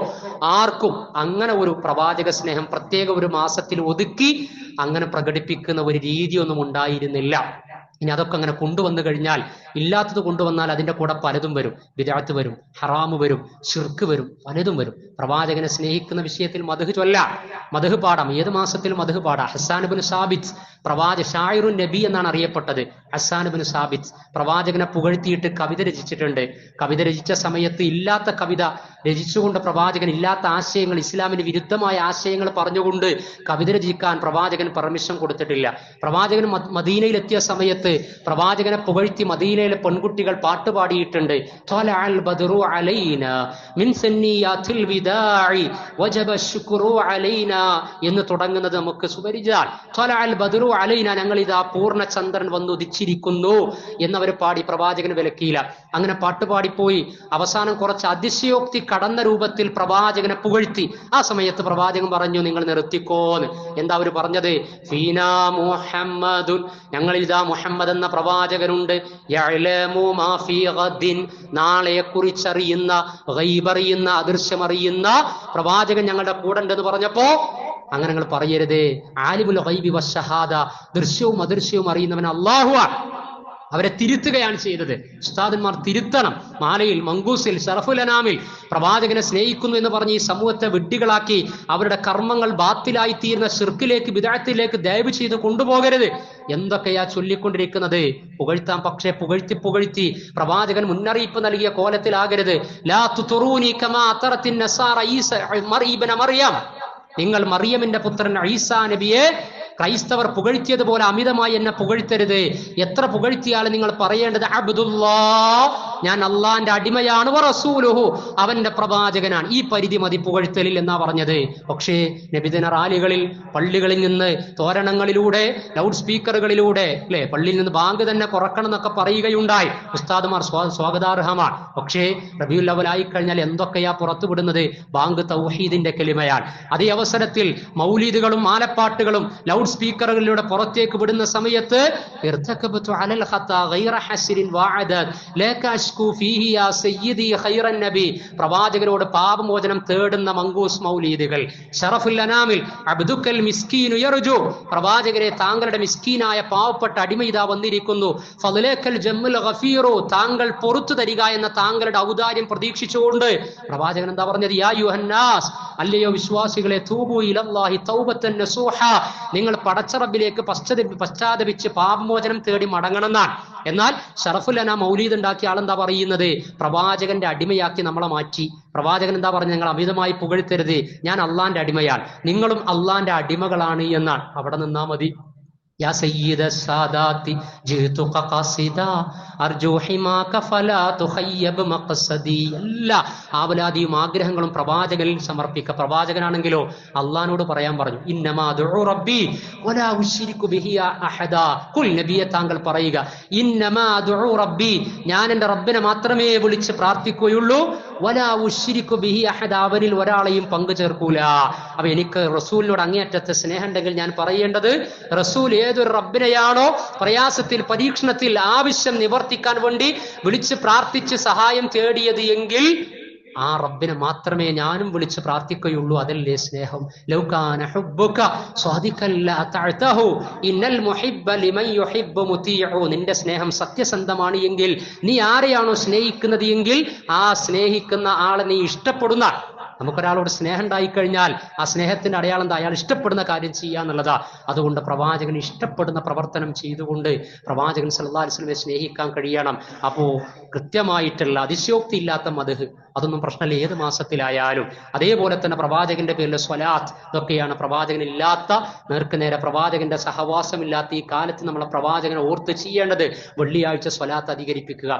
ആർക്കും അങ്ങനെ ഒരു പ്രവാചക സ്നേഹം പ്രത്യേക ഒരു മാസത്തിൽ ഒതുക്കി അങ്ങനെ പ്രകടിപ്പിക്കുന്ന ഒരു രീതിയൊന്നും ഉണ്ടായിരുന്നില്ല. ഇനി അതൊക്കെ അങ്ങനെ കൊണ്ടുവന്നു കഴിഞ്ഞാൽ, ഇല്ലാത്തത് കൊണ്ടുവന്നാൽ അതിന്റെ കൂടെ പലതും വരും. ബിദ്അത്ത് വരും, ഹറാമ് വരും, ശിർക്ക് വരും, പലതും വരും. പ്രവാചകനെ സ്നേഹിക്കുന്ന വിഷയത്തിൽ മദ്ഹ് ചൊല്ലാം, മദ്ഹ് പാടാം. ഏത് മാസത്തിലും മദ്ഹ് പാടാം. ഹസ്സാൻ ഇബ്നു സാബിത്ത് ഷായിറുൻ നബി എന്നാണ് അറിയപ്പെട്ടത്. ഹസ്സാൻ ഇബ്നു സാബിത്ത് പ്രവാചകനെ പുകഴ്ത്തിയിട്ട് കവിത രചിച്ചിട്ടുണ്ട്. കവിത രചിച്ച സമയത്ത് ഇല്ലാത്ത കവിത രചിച്ചുകൊണ്ട് പ്രവാചകൻ ഇല്ലാത്ത ആശയങ്ങൾ, ഇസ്ലാമിന് വിരുദ്ധമായ ആശയങ്ങൾ പറഞ്ഞുകൊണ്ട് കവിത രചിക്കാൻ പ്രവാചകൻ പെർമിഷൻ കൊടുത്തിട്ടില്ല. പ്രവാചകൻ മദീനയിലെത്തിയ സമയത്ത് പ്രവാചകനെ പുകഴ്ത്തി മദീനയിലെ പെൺകുട്ടികൾ പാട്ട് പാടിയിട്ടുണ്ട്. എന്ന് തുടങ്ങുന്നത് നമുക്ക് സുപരിചിതമാണ്. ഞങ്ങൾ ഇതാ പൂർണ്ണ ചന്ദ്രൻ വന്നു ഉദിച്ചിരിക്കുന്നു എന്നവർ പാടി. പ്രവാചകന് വിലക്കിയില്ല. അങ്ങനെ പാട്ടുപാടിപ്പോയി. അവസാനം കുറച്ച് അതിശയോക്തി കടന്ന രൂപത്തിൽ പ്രവാചകനെ പുകഴ്ത്തി. ആ സമയത്ത് പ്രവാചകൻ പറഞ്ഞു, നിങ്ങൾ നിർത്തിക്കോന്ന്. എന്താ അവർ പറഞ്ഞത്? ഫീനാ മുഹമ്മദുൻ, ഞങ്ങളിൽ ഇതാ മുഹമ്മദ് എന്ന പ്രവാചകനുണ്ട്. യഅലമു മാ ഫീ ഗദിൻ, നാളെയെ കുറിച്ചറിയുന്ന, ഗൈബറിയുന്ന, അദൃശ്യമറിയുന്ന പ്രവാചകൻ ഞങ്ങളുടെ കൂടെ ഉണ്ടെന്ന് പറഞ്ഞപ്പോ, അങ്ങനെ നിങ്ങൾ പറയരുത്. ആലിമുൽ ഗൈബി വശഹാദ, ദൃശ്യവും അദൃശ്യവും അറിയുന്നവൻ അല്ലാഹുവാണ്. അവരെ തിരുത്തുകയാണ് ചെയ്തത്. ഉസ്താദന്മാർ തിരുത്തണം. മാലയിൽ, മങ്കൂസിൽ, ശറഫുൽ അനാമിൽ പ്രവാചകനെ സ്നേഹിക്കുന്നു എന്ന് പറഞ്ഞ് ഈ സമൂഹത്തെ വിഡ്ഢികളാക്കി അവരുടെ കർമ്മങ്ങൾ ബാത്തിലായി തീരുന്ന ശിർക്കിലേക്ക്, ബിദ്അത്തിലേക്ക് ദയവ് ചെയ്ത് കൊണ്ടുപോകരുത്. എന്തൊക്കെയാ ചൊല്ലിക്കൊണ്ടിരിക്കുന്നത്? പുകഴ്ത്താം, പക്ഷേ പുകഴ്ത്തി പ്രവാചകൻ മുന്നറിയിപ്പ് നൽകിയ കോലത്തിലാകരുത്. ലാ തുതുറൂനി കമാ അതറത്തിൻ നസാറ ഈസ ഇബ്ന മറിയം, നിങ്ങൾ മറിയമിന്റെ പുത്രൻ ഈസാ നബിയെ ക്രൈസ്തവർ പുകഴ്ത്തിയതുപോലെ അമിതമായി എന്നെ പുകഴ്ത്തരുത്. എത്ര പുകഴ്ത്തിയാലും നിങ്ങൾ പറയേണ്ടത് അബ്ദുല്ലാഹ്, ഞാൻ അള്ളാന്റെ അടിമയാണ്, വറസൂലുഹു, അവന്റെ പ്രവാചകനാണ്. ഈ പരിധി മതി പുകഴ്ത്തലിൽ എന്നാ പറഞ്ഞത്. പക്ഷേ നബിദിന റാലികളിൽ, പള്ളികളിൽ നിന്ന്, തോരണങ്ങളിലൂടെ, ലൗഡ് സ്പീക്കറുകളിലൂടെ, അല്ലെ, പള്ളിയിൽ നിന്ന് ബാങ്ക് തന്നെ കുറക്കണം എന്നൊക്കെ പറയുകയുണ്ടായി. ഉസ്താദുമാർ സ്വാഗതാർഹമാണ്. പക്ഷേ റബീഉൽ അവ്വൽ ആയി കഴിഞ്ഞാൽ എന്തൊക്കെയാ പുറത്തുവിടുന്നത്? ബാങ്ക് തൗഹീദിന്റെ കലിമയാണ്. അതേ അവസരത്തിൽ മൗലീദുകളും മാലപ്പാട്ടുകളും ലൗഡ് സ്പീക്കറുകളിലൂടെ പുറത്തേക്ക് വിടുന്ന സമയത്ത് പ്രവാചകനോട് പാപമോചനം തേടുന്ന മങ്കൂസ് മൗലീദുകൾ. ഷറഫുൽ അനാമിൽ അബ്ദുക്കൽ മിസ്കീനു യർജു, പ്രവാചകരെ താങ്കളുടെ മിസ്കീനായ പാവപ്പെട്ട അടിമ ഇതാ വന്നിരിക്കുന്നു. ഫളലേക്കൽ ജമ്മുൽ ഗഫീറു, താങ്കൾ പൊറുത്തു തരിക എന്ന താങ്കളുടെ ഔദാര്യം പ്രതീക്ഷിച്ചുകൊണ്ട് പ്രവാചകൻ എന്താ പറഞ്ഞത്? യാ യുഹന്നാസ്, അല്ലയോ വിശ്വാസികളെ, തൂബു ഇലല്ലാഹി തൗബത്തൻ നസൂഹ, നിങ്ങൾ പടച്ചറബിലേക്ക് പശ്ചാത്തപിച്ച് പാപമോചനം തേടി മടങ്ങണമെന്നാണ്. എന്നാൽ ഷറഫുൽ അനാം മൗലീദ് ഉണ്ടാക്കിയ ആളെന്താ പറയുന്നത്? പ്രവാചകന്റെ അടിമയാക്കി നമ്മളെ മാറ്റി. പ്രവാചകൻ എന്താ പറഞ്ഞത്? ഞങ്ങൾ അമിതമായി പുകഴ്ത്തരുത്, ഞാൻ അള്ളാന്റെ അടിമയാണ്, നിങ്ങളും അള്ളാന്റെ അടിമകളാണ് എന്നാണ്. അവിടെ നിന്നാ മതി. യാ സയ്യിദ സാദാത്തി ജിതുക ഖസിദാ അർജു ഹിമാക ഫലാ തുഖയ്യബ് മഖ്സദി. എല്ലാ ആവലാദിയും ആഗ്രഹങ്ങളും പ്രവാചകനിൽ സമർപ്പിക്കുക. പ്രവാചകനാണെങ്കിലോ അള്ളാഹ്നോട് പറയാൻ പറഞ്ഞു, ഇന്നമാ ദുഉ റബ്ബി വലാ ഉശ്രികു ബിഹി അഹദാ. ഖുൽ, നബിയെ താങ്കൾ പറയുക, ഇന്നമാ ദുഉ റബ്ബി, ഞാൻ എൻ്റെ റബ്ബിനെ മാത്രമേ വിളിച്ച് പ്രാർത്ഥിക്കുകയുള്ളൂ, വലാ ഉശ്രികു ബിഹി അഹദാ, അവനിൽ ഒരാളെയും പങ്കു ചേർക്കൂല. അപ്പൊ എനിക്ക് റസൂലിനോട് അങ്ങേയറ്റത്തെ സ്നേഹം ഉണ്ടെങ്കിൽ ഞാൻ പറയേണ്ടത്, റസൂൽ ഏതൊരു റബ്ബിനെയാണോ പ്രയാസത്തിൽ, പരീക്ഷണത്തിൽ, ആവശ്യം നിവർത്തിക്കാൻ വേണ്ടി വിളിച്ച് പ്രാർത്ഥിച്ച് സഹായം തേടിയത് എങ്കിൽ ആ റബ്ബിനെ മാത്രമേ ഞാനും വിളിച്ച് പ്രാർത്ഥിക്കുകയുള്ളൂ. അതല്ലേ സ്നേഹം? ലൗ കാന ഹുബ്ബുക സ്വാദിഖൻ ലാ തഅതഹു ഇന്നൽ മുഹിബ്ബ ലിമൻ യുഹിബ്ബു മുതീഉ. നിന്റെ സ്നേഹം സത്യസന്ധമാണ് എങ്കിൽ, നീ ആരെയാണോ സ്നേഹിക്കുന്നത് എങ്കിൽ ആ സ്നേഹിക്കുന്ന ആളെ നീ ഇഷ്ടപ്പെടുന്ന. നമുക്കൊരാളോട് സ്നേഹം ഉണ്ടായിക്കഴിഞ്ഞാൽ ആ സ്നേഹത്തിന്റെ അടയാളം എന്താ? അയാൾ ഇഷ്ടപ്പെടുന്ന കാര്യം ചെയ്യുക എന്നുള്ളതാ. അതുകൊണ്ട് പ്രവാചകൻ ഇഷ്ടപ്പെടുന്ന പ്രവർത്തനം ചെയ്തുകൊണ്ട് പ്രവാചകൻ സല്ലല്ലാഹു അലൈഹി വസല്ലമയെ സ്നേഹിക്കാൻ കഴിയണം. അപ്പോ കൃത്യമായിട്ടുള്ള അതിശയോക്തി ഇല്ലാത്ത മദ്ഹ് അതൊന്നും പ്രശ്നമില്ല, ഏത് മാസത്തിലായാലും. അതേപോലെ തന്നെ പ്രവാചകന്റെ പേരിൽ സ്വലാത്ത്, ഇതൊക്കെയാണ് പ്രവാചകനില്ലാത്ത, നേർക്കുനേരെ പ്രവാചകന്റെ സഹവാസമില്ലാത്ത ഈ കാലത്ത് നമ്മളെ പ്രവാചകനെ ഓർത്ത് ചെയ്യേണ്ടത്. വെള്ളിയാഴ്ച സ്വലാത്ത് അധികരിപ്പിക്കുക,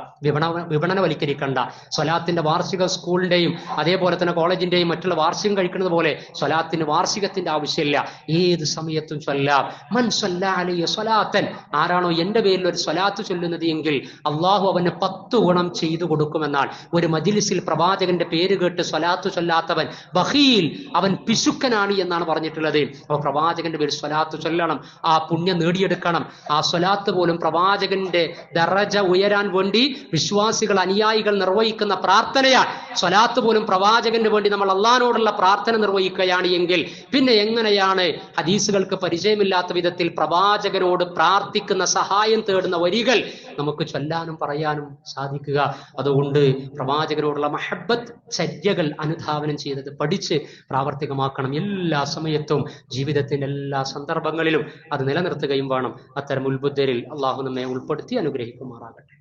വിപണനവൽക്കരിക്കണ്ട. സ്വലാത്തിന്റെ വാർഷിക സ്കൂളിന്റെയും അതേപോലെ തന്നെ കോളേജിന്റെയും മറ്റുള്ള വാർഷികം കഴിക്കുന്നത് പോലെ സ്വലാത്തിന് വാർഷികത്തിന്റെ ആവശ്യമില്ല, ഏത് സമയത്തും ചൊല്ലാം. മൻ സ്വല്ലാ അലൈഹി സ്വലാത്തൻ, ആരാണോ എന്റെ പേരിൽ ഒരു സ്വലാത്ത് ചൊല്ലുന്നത് എങ്കിൽ അള്ളാഹു അവന് 10 ഗുണം ചെയ്തു കൊടുക്കുമെന്നാണ്. ഒരു മജ്ലിസിൽ പ്രവാചകന്റെ പേര് കേട്ട് സ്വലാത്ത് ചൊല്ലാത്തവൻ ബഖീൽ, അവൻ പിശുക്കനാണ് എന്നാണ് പറഞ്ഞിട്ടുള്ളത്. അപ്പോൾ പ്രവാചകന്റെ പേര് സ്വലാത്ത് ചൊല്ലണം, ആ പുണ്യം നേടിയെടുക്കണം. ആ സ്വലാത്ത് പോലും പ്രവാചകന്റെ ദറജ ഉയരാൻ വേണ്ടി വിശ്വാസികൾ അനുയായികൾ നിർവഹിക്കുന്ന പ്രാർത്ഥനയാണ്. സ്വലാത്ത് പോലും പ്രവാചകന് വേണ്ടി നമ്മൾ അള്ളാഹിനോടുള്ള പ്രാർത്ഥന നിർവഹിക്കുകയാണ് എങ്കിൽ പിന്നെ എങ്ങനെയാണ് ഹദീസുകൾക്ക് പരിചയമില്ലാത്ത വിധത്തിൽ പ്രവാചകനോട് പ്രാർത്ഥിക്കുന്ന, സഹായം തേടുന്ന വരികൾ നമുക്ക് ചൊല്ലാനും പറയാനും സാധിക്കുക? അതുകൊണ്ട് പ്രവാചകനോടുള്ള മഹബത്ത് ചര്യകൾ അനുധാവനം ചെയ്തത് പഠിച്ച് പ്രാവർത്തികമാക്കണം. എല്ലാ സമയത്തും ജീവിതത്തിന്റെ എല്ലാ സന്ദർഭങ്ങളിലും അത് നിലനിർത്തുകയും വേണം. അത്തരം ഉത്ബുദ്ധരിൽ അള്ളാഹു നമ്മെ ഉൾപ്പെടുത്തി അനുഗ്രഹിക്കുമാറാകട്ടെ.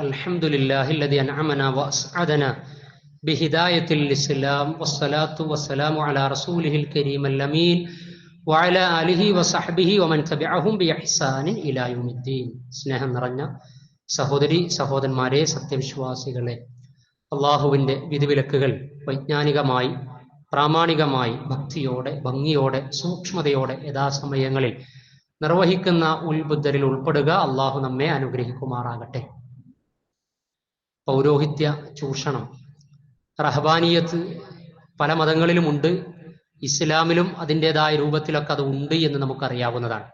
അൽഹംദുലില്ലാഹി അൽദി അൻഅമനാ വഅസ്അദനാ ബിഹിദായത്തിൽ ഇസ്ലാം വസ്സലാത്തു വസ്സലാമു അലാ റസൂലിഹിൽ കരീമിൽ അമീൻ വഅലാ ആലിഹി വസഹ്ബിഹി വമൻ തബിഅഹും ബിഇഹ്സാനിൻ ഇലാ യൗമിദ്ദീൻ. സ്നേഹം നിറഞ്ഞ സഹോദരി സഹോദരന്മാരെ, സത്യവിശ്വാസികളെ, അള്ളാഹുവിന്റെ വിധിവിലക്കുകൾ വൈജ്ഞാനികമായി പ്രാമാണികമായി ഭക്തിയോടെ ഭംഗിയോടെ സൂക്ഷ്മതയോടെ യഥാസമയങ്ങളിൽ നിർവഹിക്കുന്ന ഉത്ബുദ്ധരിൽ ഉൾപ്പെടുക. അള്ളാഹു നമ്മെ അനുഗ്രഹിക്കുമാറാകട്ടെ. പൗരോഹിത്യ ചൂഷണം, റഹബാനിയത്ത് പല മതങ്ങളിലുമുണ്ട്, ഇസ്ലാമിലും അതിൻ്റെതായ രൂപത്തിലൊക്കെ അത് ഉണ്ട് എന്ന് നമുക്കറിയാവുന്നതാണ്.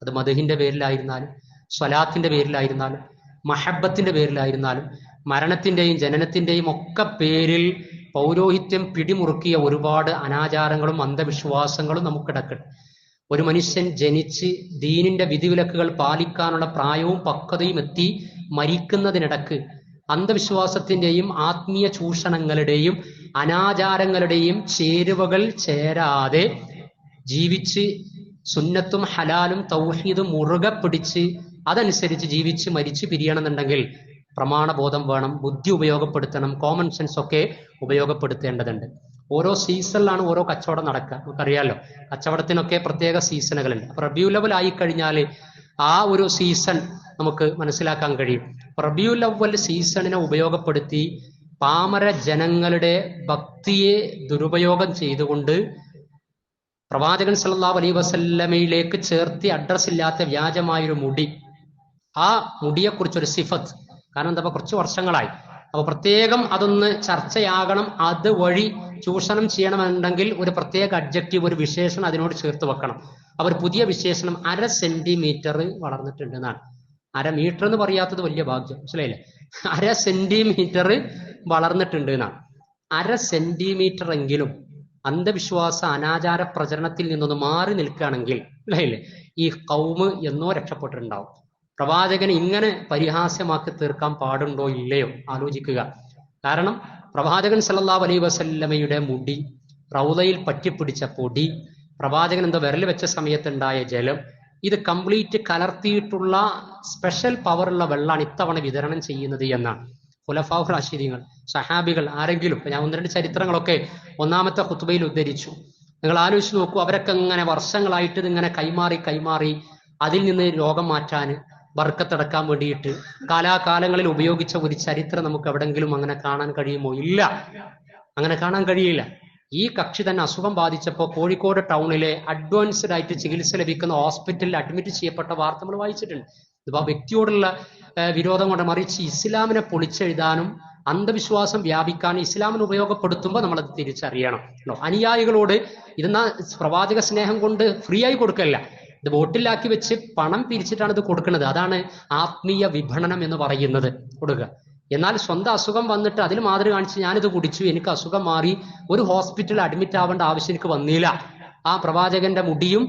അത് മദ്ഹിന്റെ പേരിലായിരുന്നാലും സ്വലാത്തിന്റെ പേരിലായിരുന്നാലും മഹബത്തിന്റെ പേരിലായിരുന്നാലും മരണത്തിന്റെയും ജനനത്തിന്റെയും ഒക്കെ പേരിൽ പൗരോഹിത്യം പിടിമുറുക്കിയ ഒരുപാട് അനാചാരങ്ങളും അന്ധവിശ്വാസങ്ങളും നമുക്കിടക്കുണ്ട്. ഒരു മനുഷ്യൻ ജനിച്ച് ദീനിന്റെ വിധിവിലക്കുകൾ പാലിക്കാനുള്ള പ്രായവും പക്വതയും എത്തി മരിക്കുന്നതിനിടക്ക് അന്ധവിശ്വാസത്തിന്റെയും ആത്മീയ ചൂഷണങ്ങളുടെയും അനാചാരങ്ങളുടെയും ചേരുവകൾ ചേരാതെ ജീവിച്ച് സുന്നത്തും ഹലാലും തൗഹീദും മുറുകെ പിടിച്ച് അതനുസരിച്ച് ജീവിച്ച് മരിച്ചു പിരിയണമെന്നുണ്ടെങ്കിൽ പ്രമാണബോധം വേണം, ബുദ്ധി ഉപയോഗപ്പെടുത്തണം, കോമൺ സെൻസ് ഒക്കെ ഉപയോഗപ്പെടുത്തേണ്ടതുണ്ട്. ഓരോ സീസണിലാണ് ഓരോ കച്ചവടം നടക്കുക. നമുക്കറിയാലോ, കച്ചവടത്തിനൊക്കെ പ്രത്യേക സീസണുകളുണ്ട്. അപ്പൊ റബിയുൽ അവ്വൽ ആയി കഴിഞ്ഞാൽ ആ ഒരു സീസൺ നമുക്ക് മനസ്സിലാക്കാൻ കഴിയും. റബിയുൽ അവ്വൽ സീസണിനെ ഉപയോഗപ്പെടുത്തി പാമര ജനങ്ങളുടെ ഭക്തിയെ ദുരുപയോഗം ചെയ്തുകൊണ്ട് പ്രവാചകൻ സല്ലല്ലാഹു അലൈഹി വസല്ലമയിലേക്ക് ചേർത്തി അഡ്രസ് ഇല്ലാത്ത വ്യാജമായൊരു മുടി, ആ മുടിയെക്കുറിച്ചൊരു സിഫത്ത്, കാരണം എന്താ, കുറച്ച് വർഷങ്ങളായി, അപ്പൊ പ്രത്യേകം അതൊന്ന് ചർച്ചയാകണം. അത് വഴി ചൂഷണം ചെയ്യണമെന്നുണ്ടെങ്കിൽ ഒരു പ്രത്യേക അഡ്ജക്റ്റീവ്, ഒരു വിശേഷണം അതിനോട് ചേർത്ത് വെക്കണം. അവർ പുതിയ വിശേഷണം 1/2 സെന്റിമീറ്റർ വളർന്നിട്ടുണ്ട് എന്നാണ്. 1/2 മീറ്റർ എന്ന് പറയാത്തത് വലിയ ഭാഗ്യം, മനസ്സിലായില്ലേ? 1/2 സെന്റിമീറ്റർ വളർന്നിട്ടുണ്ട് എന്നാണ്. 1/2 സെന്റിമീറ്റർ എങ്കിലും അന്ധവിശ്വാസ അനാചാര പ്രചരണത്തിൽ നിന്നൊന്ന് മാറി നിൽക്കുകയാണെങ്കിൽ, അല്ലേ, ഈ കൗമ് എന്നോ രക്ഷപ്പെട്ടിട്ടുണ്ടാവും. പ്രവാചകനെ ഇങ്ങനെ പരിഹാസ്യമാക്കി തീർക്കാൻ പാടുണ്ടോ ഇല്ലയോ ആലോചിക്കുക. കാരണം പ്രവാചകൻ സല്ലല്ലാഹു അലൈഹി വസല്ലമയുടെ മുടി, റൗളയിൽ പറ്റിപ്പിടിച്ച പൊടി, പ്രവാചകൻ എന്തോ വിരൽ വെച്ച സമയത്തുണ്ടായ ജലം, ഇത് കംപ്ലീറ്റ് കലർത്തിയിട്ടുള്ള സ്പെഷ്യൽ പവറുള്ള വെള്ളമാണ് ഇത്തവണ വിതരണം ചെയ്യുന്നത് എന്നാണ് ഖുലഫാഉ റാഷിദീങ്ങൾ, സഹാബികൾ ആരെങ്കിലും. ഞാൻ 1-2 ചരിത്രങ്ങളൊക്കെ ഒന്നാമത്തെ ഖുത്ബയിൽ ഉദ്ധരിച്ചു. നിങ്ങൾ ആലോചിച്ച് നോക്കൂ, അവരൊക്കെ ഇങ്ങനെ വർഷങ്ങളായിട്ട് ഇതിങ്ങനെ കൈമാറി അതിൽ നിന്ന് രോഗം മാറ്റാൻ, ബർക്കത്തടക്കാൻ വേണ്ടിയിട്ട് കാലാകാലങ്ങളിൽ ഉപയോഗിച്ച ഒരു ചരിത്രം നമുക്ക് എവിടെങ്കിലും അങ്ങനെ കാണാൻ കഴിയുമോ? ഇല്ല, അങ്ങനെ കാണാൻ കഴിയില്ല. ഈ കക്ഷി തന്നെ അസുഖം ബാധിച്ചപ്പോൾ കോഴിക്കോട് ടൗണിലെ അഡ്വാൻസ്ഡ് ആയിട്ട് ചികിത്സ ലഭിക്കുന്ന ഹോസ്പിറ്റലിൽ അഡ്മിറ്റ് ചെയ്യപ്പെട്ട വാർത്ത നമ്മൾ വായിച്ചിട്ടുണ്ട്. ഇതിപ്പോ വ്യക്തിയോടുള്ള വിരോധം കൊണ്ട്, മറിച്ച് ഇസ്ലാമിനെ പൊളിച്ചെഴുതാനും അന്ധവിശ്വാസം വ്യാപിക്കാനും ഇസ്ലാമിനെ ഉപയോഗപ്പെടുത്തുമ്പോൾ നമ്മളത് തിരിച്ചറിയണം. അനുയായികളോട് ഇതെന്നാ പ്രവാചക സ്നേഹം കൊണ്ട് ഫ്രീ ആയി കൊടുക്കല്ല, ഇത് ബോട്ടിലാക്കി വെച്ച് പണം പിരിച്ചിട്ടാണ് ഇത് കൊടുക്കുന്നത്. അതാണ് ആത്മീയ വിപണനം എന്ന് പറയുന്നത്, കൊടുക്കുക. എന്നാൽ സ്വന്തം അസുഖം വന്നിട്ട് അതിൽ മാതൃക കാണിച്ച് ഞാനിത് കുടിച്ചു, എനിക്ക് അസുഖം മാറി, ഒരു ഹോസ്പിറ്റലിൽ അഡ്മിറ്റ് ആവേണ്ട ആവശ്യം എനിക്ക് വന്നില്ല, ആ പ്രവാചകന്റെ മുടിയും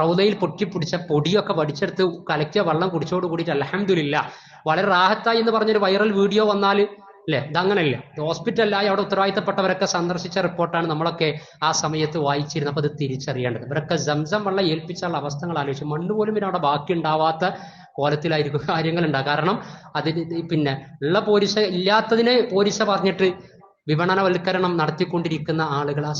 റൗദയിൽ പൊട്ടിപ്പിടിച്ച പൊടിയൊക്കെ വടിച്ചെടുത്ത് കലക്കിയ വെള്ളം കുടിച്ചോട് കൂടിയിട്ട് അൽഹംദുലില്ലാ വളരെ റാഹത്തായി എന്ന് പറഞ്ഞൊരു വൈറൽ വീഡിയോ വന്നാൽ അല്ലെ, ഇതങ്ങനല്ലേ. ഹോസ്പിറ്റലിലായി അവിടെ ഉത്തരവാദിത്തപ്പെട്ടവരൊക്കെ സന്ദർശിച്ച റിപ്പോർട്ടാണ് നമ്മളൊക്കെ ആ സമയത്ത് വായിച്ചിരുന്നത്. അപ്പൊ അത് തിരിച്ചറിയേണ്ടത്. ഇവരൊക്കെ സംസം വെള്ളം ഏൽപ്പിച്ചുള്ള അവസ്ഥകൾ ആലോചിച്ചു. മണ്ണ് പോലും പിന്നെ അവിടെ ബാക്കി ഉണ്ടാവാത്ത കോലത്തിലായിരിക്കും കാര്യങ്ങൾ ഉണ്ടാകുക. കാരണം അതിന് പിന്നെ ഉള്ള പോലീസ ഇല്ലാത്തതിനെ പോലീസ പറഞ്ഞിട്ട് വിപണനവൽക്കരണം നടത്തിക്കൊണ്ടിരിക്കുന്ന ആളുകൾ ആ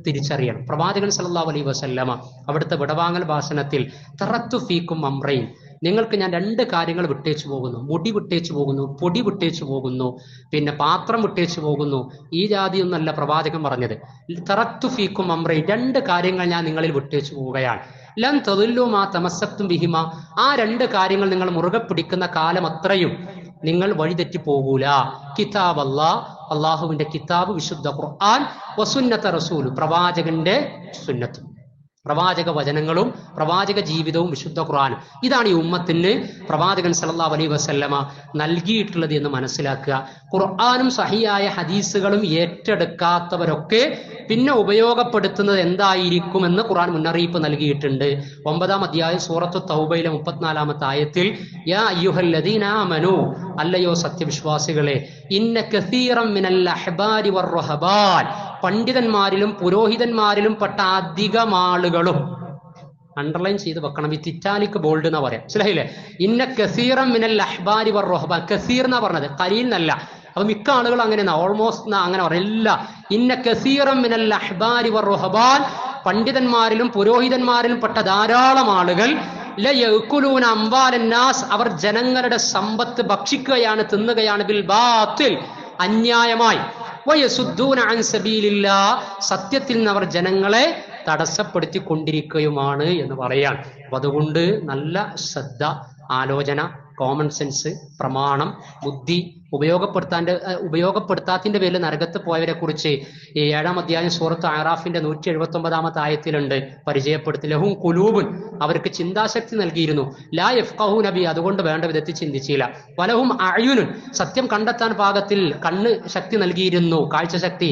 തിരിച്ചറിയണം. പ്രവാചകൻ സല്ലല്ലാഹു അലൈഹി വസല്ലമ അവിടുത്തെ വിടവാങ്ങൽ ഭാഷണത്തിൽ തറത്തു ഫീക്കും അംറൈൻ, നിങ്ങൾക്ക് ഞാൻ 2 കാര്യങ്ങൾ വിട്ടേച്ചു പോകുന്നു. മുടി വിട്ടേച്ചു പോകുന്നു, പൊടി വിട്ടേച്ചു പോകുന്നു, പിന്നെ പാത്രം വിട്ടേച്ചു പോകുന്നു. ഈ ജാതിയൊന്നല്ല പ്രവാചകൻ പറഞ്ഞത്. തറത്തു ഫീക്കും അംറൈൻ, 2 കാര്യങ്ങൾ ഞാൻ നിങ്ങളിൽ വിട്ടേച്ചു പോവുകയാണ്. ലൻ തദില്ലു മാ തമസ്സക്തും ബിഹിമ, ആ 2 കാര്യങ്ങൾ നിങ്ങൾ മുറുകെ പിടിക്കുന്ന കാലം അത്രയും നിങ്ങൾ വഴിതെറ്റി പോകൂല. കിതാബ് അല്ലാഹ്, അള്ളാഹുവിന്റെ കിതാബ് വിശുദ്ധ ഖുർആൻ, വസുന്നത റസൂൽ, പ്രവാചകന്റെ സുന്നത്തും, പ്രവാചക വചനങ്ങളും പ്രവാചക ജീവിതവും വിശുദ്ധ ഖുർആനും. ഇതാണ് ഈ ഉമ്മത്തിന് പ്രവാചകൻ സല്ലല്ലാഹു അലൈഹി വസല്ലമ നൽകിയിട്ടുള്ളത് എന്ന് മനസ്സിലാക്കുക. ഖുർആനും സഹിയായ ഹദീസുകളും ഏറ്റെടുക്കാത്തവരൊക്കെ പിന്നെ ഉപയോഗപ്പെടുത്തുന്നത് എന്തായിരിക്കുമെന്ന് ഖുർആൻ മുന്നറിയിപ്പ് നൽകിയിട്ടുണ്ട്. 9-ാം അധ്യായം സൂറത്തു തൗബയിലെ 34-ാമത്തെ ആയത്തിൽ, യാ അയ്യുഹല്ലദീന ആമനൂ, അല്ലയോ സത്യവിശ്വാസികളെ, ഇന്ന കസീറൻ മിനൽ അഹ്ബാരി വർ-റുഹബാൻ, പണ്ഡിതന്മാരിലും പുരോഹിതന്മാരിലും പെട്ട അധികം ആളുകളും, അണ്ടർലൈൻ ചെയ്ത് വെക്കണം, ഈ ഇറ്റാലിക് ബോൾഡ് എന്നാ പറയാം, മനസ്സിലായില്ലേ? ഇന്ന കസീറൻ മിനൽ അഹ്ബാരി വർ-റുഹബാൻ, കസീർ എന്നാ പറഞ്ഞത്, ഖലീൽ എന്നല്ല. അപ്പൊ മിക്ക ആളുകൾ അങ്ങനെയാ, ഓൾമോസ്റ്റ് അങ്ങനെ പറയില്ല. ഇന്ന കസീറൻ മിനൽ അഹ്ബാരി വർ-റുഹബാൻ, പണ്ഡിതന്മാരിലും പുരോഹിതന്മാരിലും പെട്ട ധാരാളം ആളുകൾ ലയഅ്കുലൂന അംവാലന്നാസ്, അവർ ജനങ്ങളുടെ സമ്പത്ത് ഭക്ഷിക്കുകയാണ്, തിന്നുകയാണ്, ബിൽ ബാത്തിൽ, അന്യായമായി, വയസുദ്ദൂന അൻ സബീലില്ലാഹ്, സത്യത്തിൽ നിന്ന് അവർ ജനങ്ങളെ തടസ്സപ്പെടുത്തിക്കൊണ്ടിരിക്കുകയുമാണ് എന്ന് പറയാൻ. അപ്പൊ അതുകൊണ്ട് നല്ല ശ്രദ്ധ, ആലോചന, കോമൺ സെൻസ്, പ്രമാണം, ബുദ്ധി ഉപയോഗപ്പെടുത്താത്തിന്റെ പേരിൽ നരകത്ത് പോയവരെ കുറിച്ച് ഈ 7-ാം അധ്യായം സൂറത്ത് അഅറാഫിന്റെ 179-ാമത്തെ ആയത്തിലുണ്ട് പരിചയപ്പെടുത്തി. ലഹും ഖുലൂബുൻ, അവർക്ക് ചിന്താശക്തി നൽകിയിരുന്നു, ലാ യഫ്ഖഹൂന ബി, അതുകൊണ്ട് വേണ്ട വിധത്തിൽ ചിന്തിച്ചില്ല. വലഹും അഅ്യുനുൻ, സത്യം കണ്ടെത്താൻ പാകത്തിൽ കണ്ണ് ശക്തി നൽകിയിരുന്നു, കാഴ്ച ശക്തി.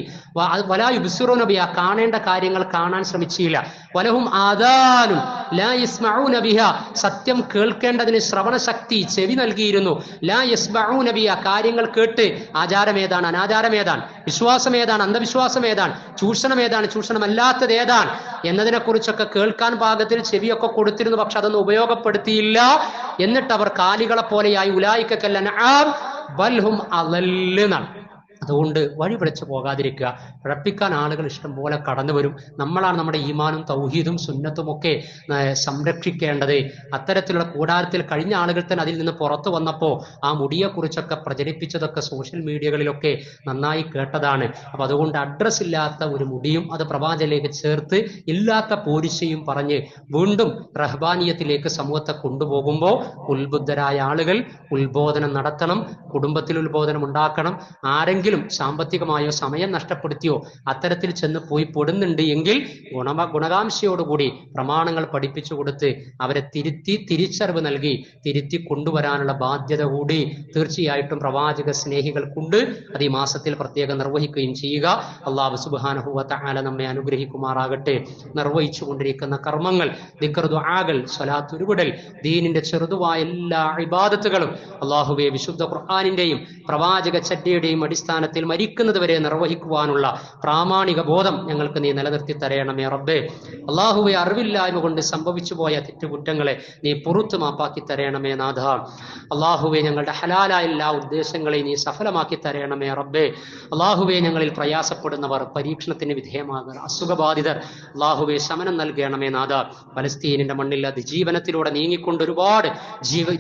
വലാ യുബ്സിറൂന ബി, കാണേണ്ട കാര്യങ്ങൾ കാണാൻ ശ്രമിച്ചില്ല. വലഹും ആദാനുൻ ലാ യസ്മഊന ബിഹാ, സത്യം കേൾക്കേണ്ടതിന് ശ്രവണശക്തി, ചെവി നൽകിയിരുന്നു. ലാ യസ്മഊന ബിഹാ, കാര്യങ്ങൾ കേട്ട് ആചാരം ഏതാണ്, അനാചാരം ഏതാണ്, വിശ്വാസം ഏതാണ്, അന്ധവിശ്വാസം ഏതാണ്, ചൂഷണം ഏതാണ്, ചൂഷണമല്ലാത്തത് ഏതാണ് എന്നതിനെ കുറിച്ചൊക്കെ കേൾക്കാൻ പാകത്തിൽ ചെവിയൊക്കെ കൊടുത്തിരുന്നു. പക്ഷെ അതൊന്നും ഉപയോഗപ്പെടുത്തിയില്ല. എന്നിട്ട് അവർ കാലികളെ പോലെയായി. ഉലായിക കൽ അൻആം ബൽ ഹും അളല്ല് എന്നാണ്. അതുകൊണ്ട് വഴി പിഴച്ചു പോകാതിരിക്കുക. പിഴപ്പിക്കാൻ ആളുകൾ ഇഷ്ടം പോലെ കടന്നു വരും. നമ്മളാണ് നമ്മുടെ ഈമാനും തൗഹീദും സുന്നത്തും ഒക്കെ സംരക്ഷിക്കേണ്ടത്. അത്തരത്തിലുള്ള കൂടാരത്തിൽ കഴിഞ്ഞ ആളുകൾ തന്നെ അതിൽ നിന്ന് പുറത്തു വന്നപ്പോൾ ആ മുടിയെക്കുറിച്ചൊക്കെ പ്രചരിപ്പിച്ചതൊക്കെ സോഷ്യൽ മീഡിയകളിലൊക്കെ നന്നായി കേട്ടതാണ്. അപ്പൊ അതുകൊണ്ട് അഡ്രസ് ഇല്ലാത്ത ഒരു മുടിയും അത് പ്രവാചകനിലേക്ക് ചേർത്ത് ഇല്ലാത്ത പോരിശയും പറഞ്ഞ് വീണ്ടും റഹ്ബാനിയത്തിലേക്ക് സമൂഹത്തെ കൊണ്ടുപോകുമ്പോൾ ഉത്ബുദ്ധരായ ആളുകൾ ഉത്ബോധനം നടത്തണം, കുടുംബത്തിൽ ഉത്ബോധനം ഉണ്ടാക്കണം. ആരെങ്കിലും സാമ്പത്തികമായോ സമയം നഷ്ടപ്പെടുത്തിയോ അത്തരത്തിൽ ചെന്ന് പോയി പെടുന്നുണ്ട് എങ്കിൽ ഗുണകാംക്ഷയോടുകൂടി പ്രമാണങ്ങൾ പഠിപ്പിച്ചു കൊടുത്ത് അവരെ തിരിച്ചറിവ് നൽകി തിരുത്തി കൊണ്ടുവരാനുള്ള ബാധ്യത കൂടി തീർച്ചയായിട്ടും പ്രവാചക സ്നേഹികൾക്കുണ്ട്. അത് ഈ മാസത്തിൽ പ്രത്യേകം നിർവഹിക്കുകയും ചെയ്യുക. അല്ലാഹു സുബ്ഹാനഹു വ തആല നമ്മെ അനുഗ്രഹിക്കുമാറാകട്ടെ. നിർവഹിച്ചു കൊണ്ടിരിക്കുന്ന കർമ്മങ്ങൾ, ദിക്ർ, ദുആകൾ, സ്വലാത്ത്, ഉരുവിടൽ, ദീനിന്റെ ചെറുതുവായ എല്ലാ ഇബാദത്തുകളും അല്ലാഹുവേ വിശുദ്ധ ഖുർആനിന്റെയും പ്രവാചക ചര്യയുടെയും അടിസ്ഥാനത്തിൽ മരിക്കുന്നത് വരെ നിർവഹിക്കുവാനുള്ള പ്രാമാണിക ബോധം ഞങ്ങൾക്ക് നീ നിലനിർത്തി തരയണമേ റബ്ബേ. അല്ലാഹുവേ, അറിവില്ലായ്മ കൊണ്ട് സംഭവിച്ചു പോയ തെറ്റുകുറ്റങ്ങളെ നീ പുറത്തു മാപ്പാക്കി തരയണമേ നാഥ. അല്ലാഹുവേ, ഞങ്ങളുടെ ഹലാലായ എല്ലാ ഉദ്ദേശങ്ങളെ നീ സഫലമാക്കി തരയണമേ റബ്ബേ. അല്ലാഹുവേ, ഞങ്ങളിൽ പ്രയാസപ്പെടുന്നവർ, പരീക്ഷണത്തിന് വിധേയമാകുന്ന അസുഖബാധിതർ, അല്ലാഹുവേ ശമനം നൽകണമേ നാഥ. പലസ്തീനിന്റെ മണ്ണിൽ അതിജീവനത്തിലൂടെ നീങ്ങിക്കൊണ്ട് ഒരുപാട്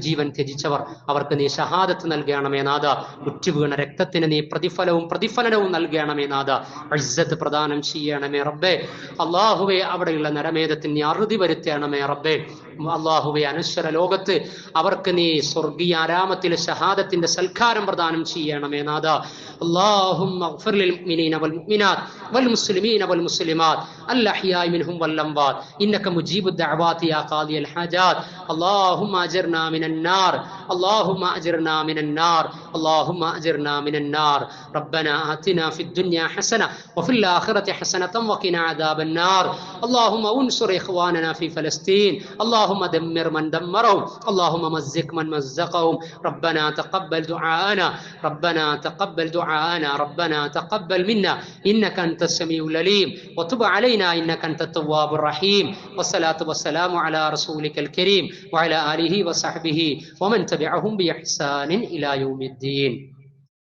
ജീവൻ ത്യജിച്ചവർ, അവർക്ക് നീ ഷഹാദത്ത് നൽകണമേ നാഥ. ഉറ്റുവീണ രക്തത്തിന് നീ പ്രതിഫലനവും നൽകണമേ നാഥ. ഇസ്സത്ത് പ്രദാനം ചെയ്യണമേ റബ്ബേ. അല്ലാഹുവേ, അവിടെയുള്ള നരമേധത്തിന് നീ അറുതി വരുത്തണമേ റബ്ബേ. അള്ളാഹുവെ അനശ്വര ലോകത്ത് അവർക്ക് നീ സ്വർഗീയ ആരാമത്തിൽ ഷഹാദത്തിന്റെ സൽക്കാരം പ്രദാനം ചെയ്യണമേ നാഥ. اللهم اغفر للمؤمنين والمؤمنات والمسلمين والمسلمات الأحياء منهم والأموات إنك مجيب الدعوات يا قاضي الحاجات. اللهم أجرنا من النار، اللهم أجرنا من النار، اللهم أجرنا من النار. ربنا آتنا في الدنيا حسنة وفي الآخرة حسنة وقنا عذاب النار. اللهم انصر إخواننا في فلسطين، اللهم دمر من دمرهم، اللهم مزق من مزقهم. ربنا تقبل دعاءنا، ربنا تقبل دعاءنا، ربنا تقبل منا إنك أنت السميع العليم وتب علينا إنك أنت التواب الرحيم. والصلاة والسلام على رسولك الكريم وعلى آله وصحبه ومن تبعهم بإحسان إلى يوم الدين.